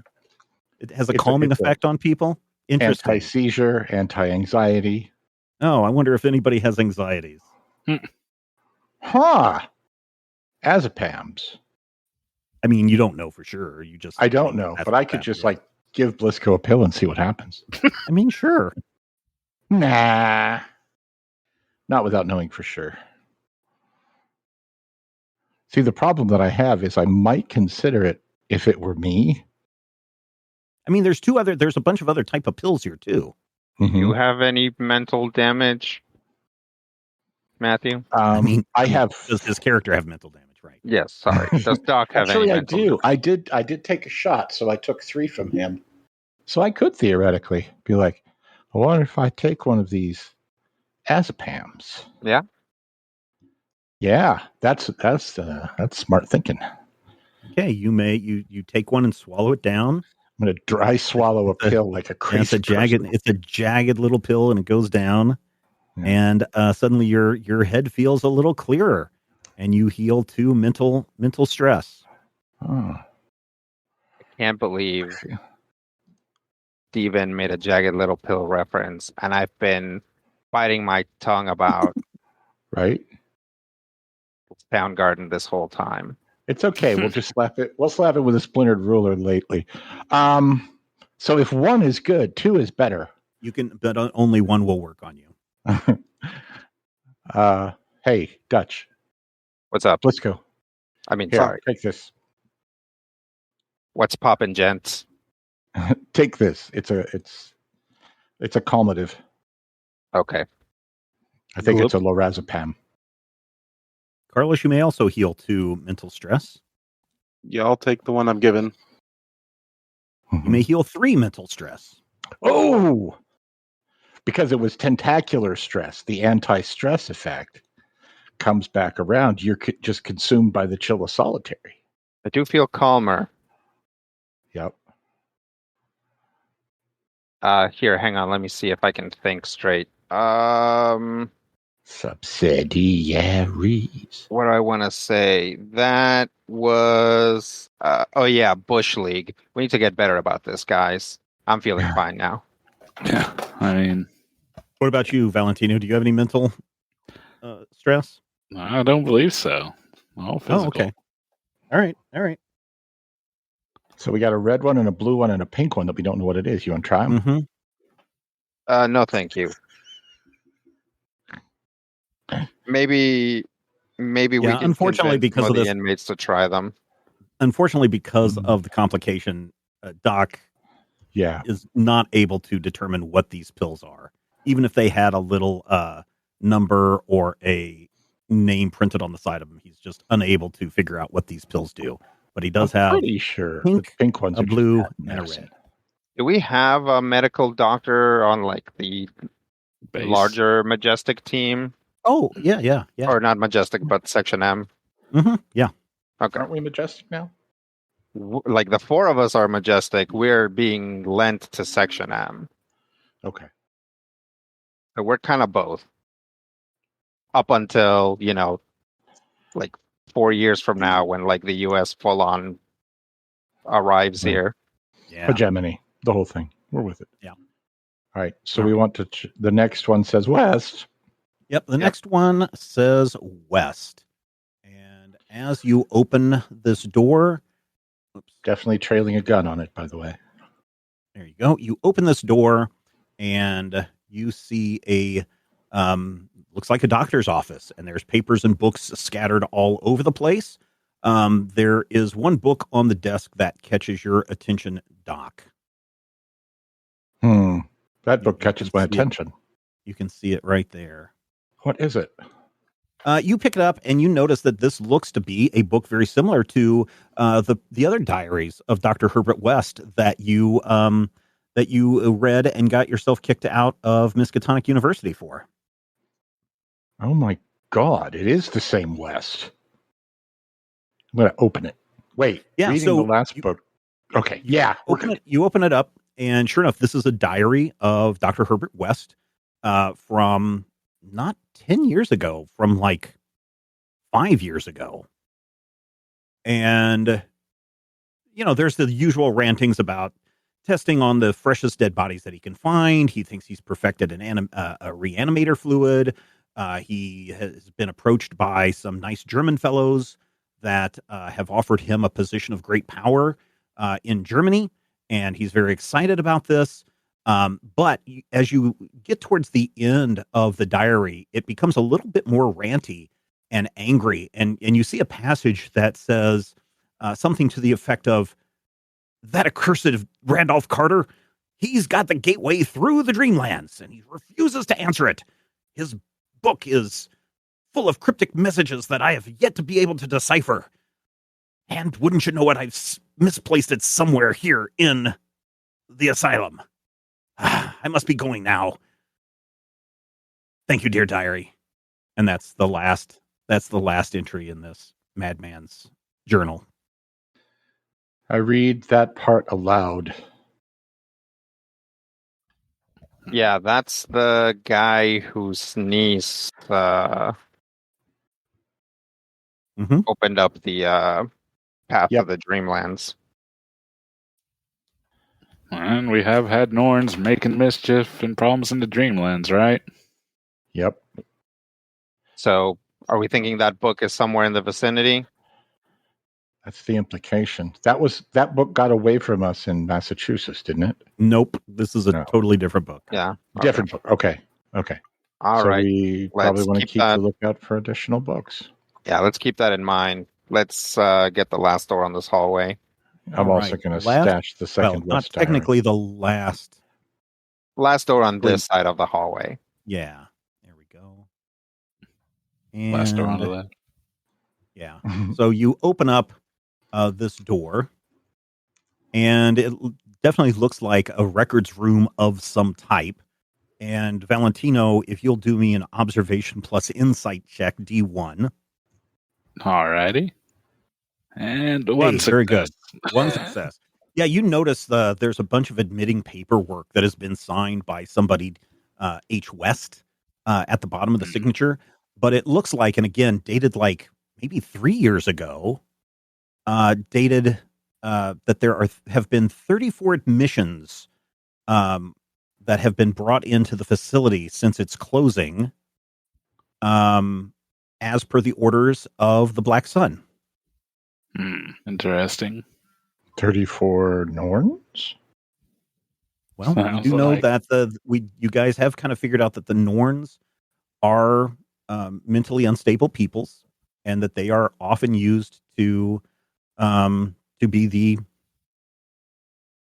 It has a calming effect on people? Interesting. Anti-seizure, anti-anxiety. Oh, I wonder if anybody has anxieties. Huh. Azepams. I mean, you don't know for sure. I don't know, but I could just give Blisco a pill and see what happens. I mean, sure. Nah. Not without knowing for sure. See, the problem that I have is I might consider it if it were me. I mean, there's a bunch of other type of pills here too. Do you have any mental damage, Matthew? I mean, does his character have mental damage, right? Yes, sorry. Does Doc have Actually, any I do. I did take a shot, so I took 3 from him. So I could theoretically be like, I wonder if I take one of these azepams. Yeah. Yeah, that's smart thinking. Okay, you take one and swallow it down. I'm going to dry swallow a pill like a crazy person. It's a jagged little pill, and it goes down, and suddenly your head feels a little clearer, and you heal 2 mental stress. Oh. I can't believe Steven made a jagged little pill reference, and I've been biting my tongue about right Soundgarden this whole time. It's okay. We'll just slap it. We'll slap it with a splintered ruler lately. So if 1 is good, 2 is better. You can, but only 1 will work on you. Hey, Dutch. What's up? Let's go. I mean, Here, sorry. Take this. What's poppin', gents? Take this. It's a calmative. Okay. I think it's a lorazepam. Carlos, you may also heal 2 mental stress. Yeah, I'll take the one I'm given. You may heal 3 mental stress. Oh! Because it was tentacular stress. The anti-stress effect comes back around. You're just consumed by the chill of solitary. I do feel calmer. Yep. Here, hang on. Let me see if I can think straight. Subsidiaries. What do I want to say? That was... Bush League. We need to get better about this, guys. I'm feeling fine now. Yeah, I mean... What about you, Valentino? Do you have any mental stress? I don't believe so. All physical. Oh, okay. All right. So we got a red one and a blue one and a pink one that we don't know what it is. You want to try them? Mm-hmm. No, thank you. Maybe we can unfortunately because of the this, inmates to try them. Unfortunately, because of the complication, Doc is not able to determine what these pills are. Even if they had a little number or a name printed on the side of them, he's just unable to figure out what these pills do. But he does have pretty sure the pink ones, a blue, and a red. Do we have a medical doctor on like the larger Majestic team? Oh, yeah. Or not Majestic, but Section M. Mm-hmm. Yeah. Okay. Aren't we Majestic now? Like the four of us are Majestic. We're being lent to Section M. Okay. So we're kind of both. Up until, like 4 years from now when like the US full on arrives here. Yeah. Hegemony, the whole thing. We're with it. Yeah. All right. So we want to. The next one says west. Yep. The next one says west. And as you open this door, Definitely trailing a gun on it, by the way. There you go. You open this door and you see a looks like a doctor's office, and there's papers and books scattered all over the place. There is one book on the desk that catches your attention, Doc. That book catches my attention. You can see it right there. What is it? You pick it up and you notice that this looks to be a book very similar to the other diaries of Dr. Herbert West that you read and got yourself kicked out of Miskatonic University for. Oh my God! It is the same West. I'm going to open it. Wait, reading the last book. Okay, yeah. You open it up, and sure enough, this is a diary of Dr. Herbert West from not 10 years ago, from like 5 years ago. And, there's the usual rantings about testing on the freshest dead bodies that he can find. He thinks he's perfected a reanimator fluid. He has been approached by some nice German fellows that have offered him a position of great power in Germany. And he's very excited about this. But as you get towards the end of the diary, it becomes a little bit more ranty and angry. And you see a passage that says something to the effect of, that accursed Randolph Carter, he's got the gateway through the Dreamlands, and he refuses to answer it. His book is full of cryptic messages that I have yet to be able to decipher. And wouldn't you know it, I've misplaced it somewhere here in the asylum. I must be going now. Thank you, dear diary. And that's the last entry in this madman's journal. I read that part aloud. Yeah, that's the guy whose niece opened up the path of the Dreamlands. And we have had Norns making mischief and problems in the Dreamlands, right? Yep. So, are we thinking that book is somewhere in the vicinity? That's the implication. That book got away from us in Massachusetts, didn't it? Nope. This is a totally different book. Yeah. Different book. Okay. All right. We probably want to keep the lookout for additional books. Yeah, let's keep that in mind. Let's get the last door on this hallway. I'm also going to stash the second not technically the last door on this side of the hallway. Yeah. There we go. And last door onto that. Yeah. So you open up this door, and it definitely looks like a records room of some type. And Valentino, if you'll do me an observation plus insight check, D1. Alrighty. And one success. Very good. One success. Yeah, you notice there's a bunch of admitting paperwork that has been signed by somebody, H. West, at the bottom of the signature. But it looks like, and again, dated like maybe 3 years ago, dated that there have been 34 admissions that have been brought into the facility since its closing, as per the orders of the Black Sun. Interesting. 34 Norns? Well, you do know that you guys have kind of figured out that the Norns are mentally unstable peoples, and that they are often used to be the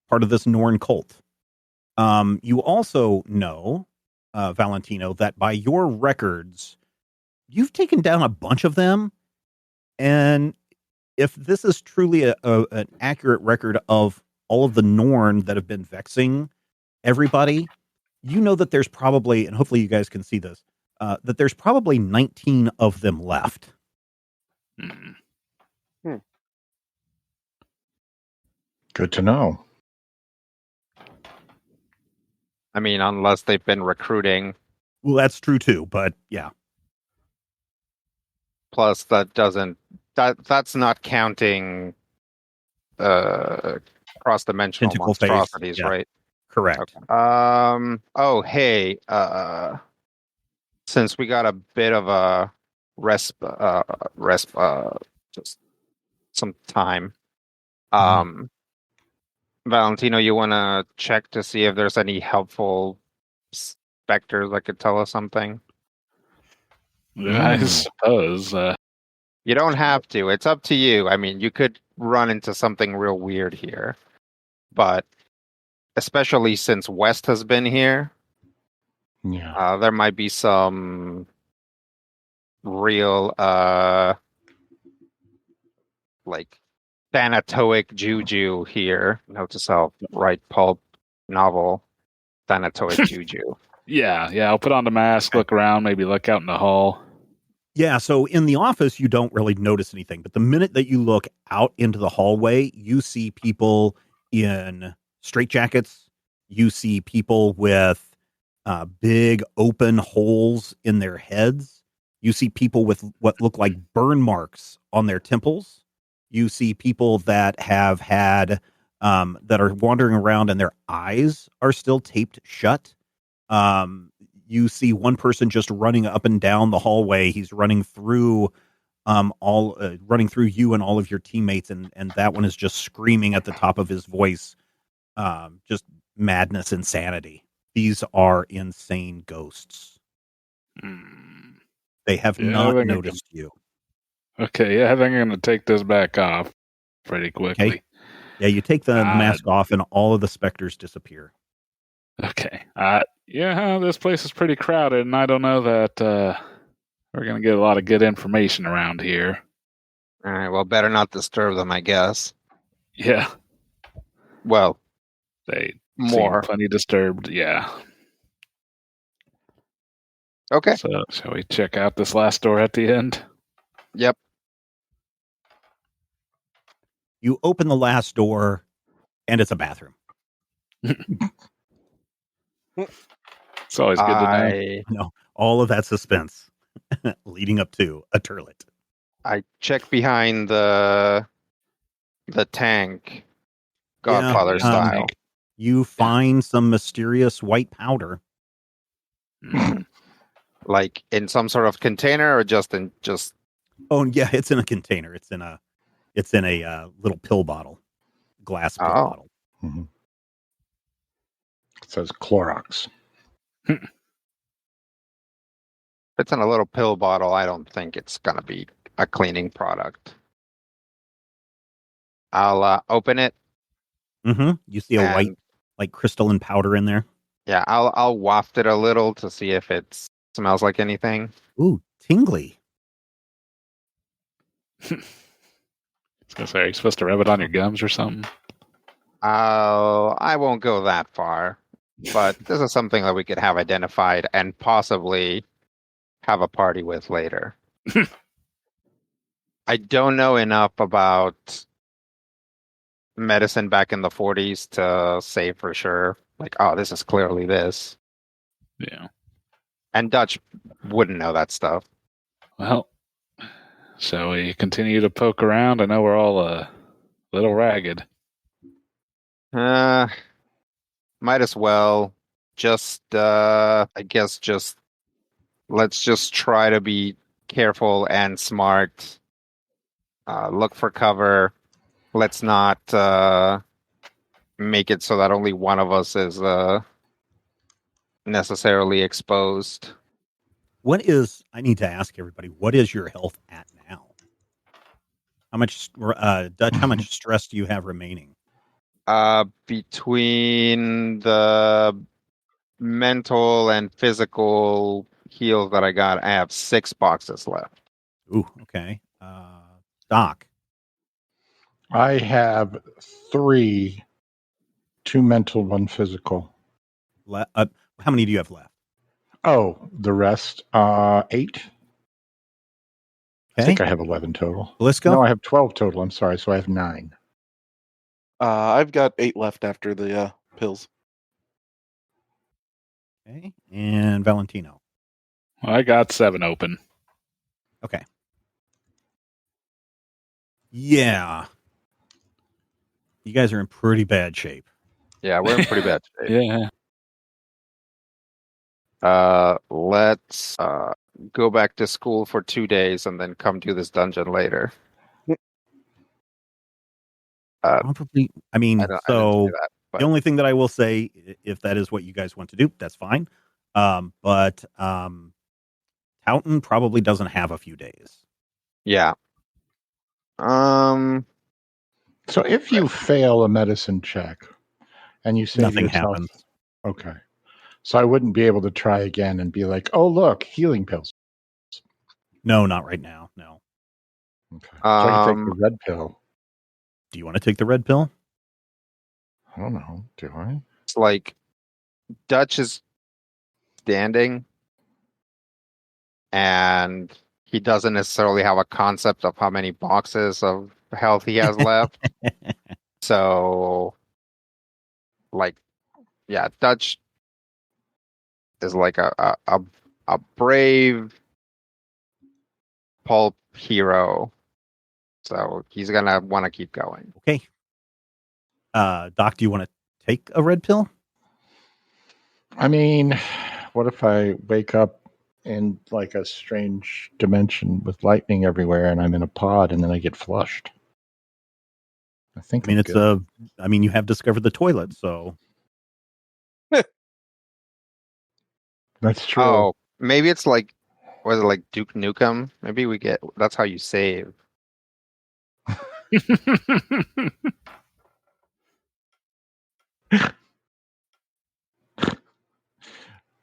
part of this Norn cult. You also know, Valentino, that by your records, you've taken down a bunch of them, and if this is truly an accurate record of all of the Norn that have been vexing everybody, you know that there's probably, and hopefully you guys can see this, that there's probably 19 of them left. Good to know. I mean, unless they've been recruiting. Well, that's true too, but yeah. Plus, that's not counting cross-dimensional Tentacle monstrosities, yeah. right? Correct. Okay. Oh, hey. Since we got a bit of a just some time. Valentino, you want to check to see if there's any helpful specters that could tell us something? I suppose. You don't have to. It's up to you. I mean, you could run into something real weird here. But especially since West has been here, there might be some real like Thanatoic juju here. Note to self, write pulp novel Thanatoic juju. Yeah, I'll put on the mask, look around, maybe look out in the hall. Yeah, so in the office, you don't really notice anything. But the minute that you look out into the hallway, you see people in straitjackets. You see people with big open holes in their heads. You see people with what look like burn marks on their temples. You see people that have had, that are wandering around and their eyes are still taped shut. You see one person just running up and down the hallway. He's running through running through you and all of your teammates, and that one is just screaming at the top of his voice, just madness, insanity. These are insane ghosts. They have not noticed you. Okay, I think I'm going to take this back off pretty quickly. Okay. Yeah, you take the mask off and all of the specters disappear. Okay. This place is pretty crowded, and I don't know that we're going to get a lot of good information around here. All right, well, better not disturb them, I guess. Yeah. Well, they more. seem plenty disturbed, yeah. Okay. So, shall we check out this last door at the end? Yep. You open the last door, and it's a bathroom. It's always good to know. All of that suspense leading up to a turlet. I check behind the tank, Godfather style. You find some mysterious white powder. Like in some sort of container, or just? Oh yeah, it's in a container. It's in a little pill bottle, glass pill bottle. Mm-hmm. It says Clorox. If it's in a little pill bottle, I don't think it's going to be a cleaning product. I'll open it. Mm-hmm. You see a white, like crystalline powder in there. Yeah, I'll waft it a little to see if it smells like anything. Ooh, tingly. I was going to say, are you supposed to rub it on your gums or something? I won't go that far. But this is something that we could have identified and possibly have a party with later. I don't know enough about medicine back in the 40s to say for sure, like, oh, this is clearly this. Yeah. And Dutch wouldn't know that stuff. Well, shall we continue to poke around? I know we're all a little ragged. Might as well. I guess let's just try to be careful and smart. Look for cover. Let's not make it so that only one of us is necessarily exposed. I need to ask everybody, what is your health at now? How much, Dutch, how much stress do you have remaining? Between the mental and physical heals that I got, I have 6 boxes left. Ooh, okay. Doc. I have 3, 2 mental, 1 physical. How many do you have left? Oh, the rest, 8. Okay. I think I have 11 total. Blisco? No, I have 12 total. I'm sorry. So I have 9. I've got 8 left after the pills. Okay. And Valentino? I got 7 open. Okay. Yeah. You guys are in pretty bad shape. Yeah, we're in pretty bad shape. Yeah. Let's go back to school for 2 days and then come do this dungeon later. Probably. I mean, I didn't do that, but the only thing that I will say, if that is what you guys want to do, that's fine. But Houghton probably doesn't have a few days. yeah. So if you fail a medicine check and you save Nothing yourself, happens. okay. So I wouldn't be able to try again and be like, oh, look, healing pills. No, not right now. No. Okay. So I can take the red pill. Do you want to take the red pill? I don't know. Do I? It's like Dutch is standing and he doesn't necessarily have a concept of how many boxes of health he has left. So, like, yeah, Dutch is like a brave pulp hero. So he's gonna want to keep going. Okay. Doc, do you want to take a red pill? I mean, what if I wake up in like a strange dimension with lightning everywhere and I'm in a pod and then I get flushed? I mean, you have discovered the toilet, so. That's true. Oh, maybe it's like, was it like Duke Nukem? Maybe that's how you save.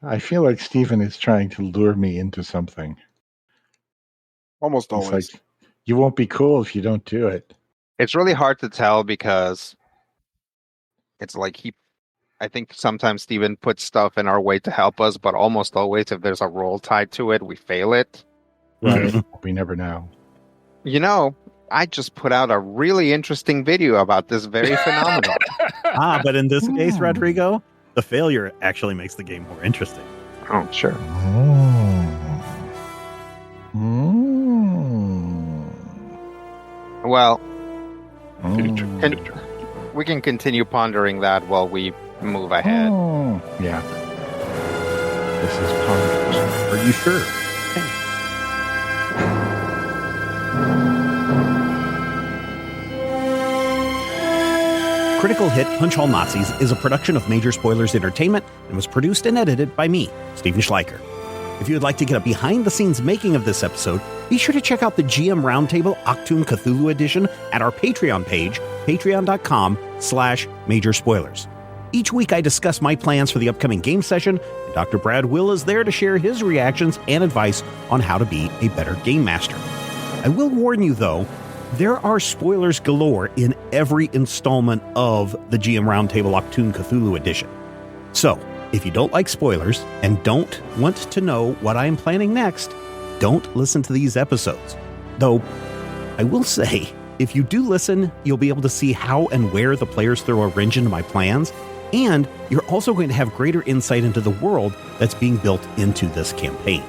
I feel like Stephen is trying to lure me into something. Almost always. Like, you won't be cool if you don't do it. It's really hard to tell because it's like I think sometimes Steven puts stuff in our way to help us, but almost always if there's a roll tied to it, we fail it. Right. We never know. You know, I just put out a really interesting video about this very phenomenon. But in this case, Rodrigo, the failure actually makes the game more interesting. Oh, sure. Well, we can continue pondering that while we move ahead. Yeah. This is pondering. Are you sure? Critical Hit Punch All Nazis is a production of Major Spoilers Entertainment and was produced and edited by me, Stephen Schleicher. If you would like to get a behind-the-scenes making of this episode, be sure to check out the GM Roundtable Octoon Cthulhu Edition at our Patreon page, patreon.com/Major Spoilers. Each week I discuss my plans for the upcoming game session, and Dr. Brad Will is there to share his reactions and advice on how to be a better game master. I will warn you, though, there are spoilers galore in every installment of the GM Roundtable Octoon Cthulhu Edition. So, if you don't like spoilers and don't want to know what I am planning next, don't listen to these episodes. Though, I will say, if you do listen, you'll be able to see how and where the players throw a wrench into my plans, and you're also going to have greater insight into the world that's being built into this campaign.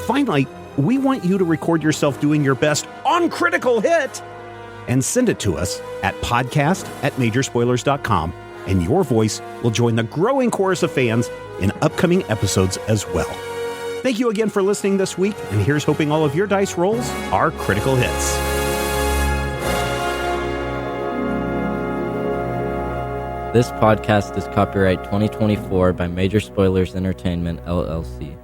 Finally, we want you to record yourself doing your best on Critical Hit and send it to us at podcast@majorspoilers.com, and your voice will join the growing chorus of fans in upcoming episodes as well. Thank you again for listening this week, and here's hoping all of your dice rolls are critical hits. This podcast is copyright 2024 by Major Spoilers Entertainment, LLC.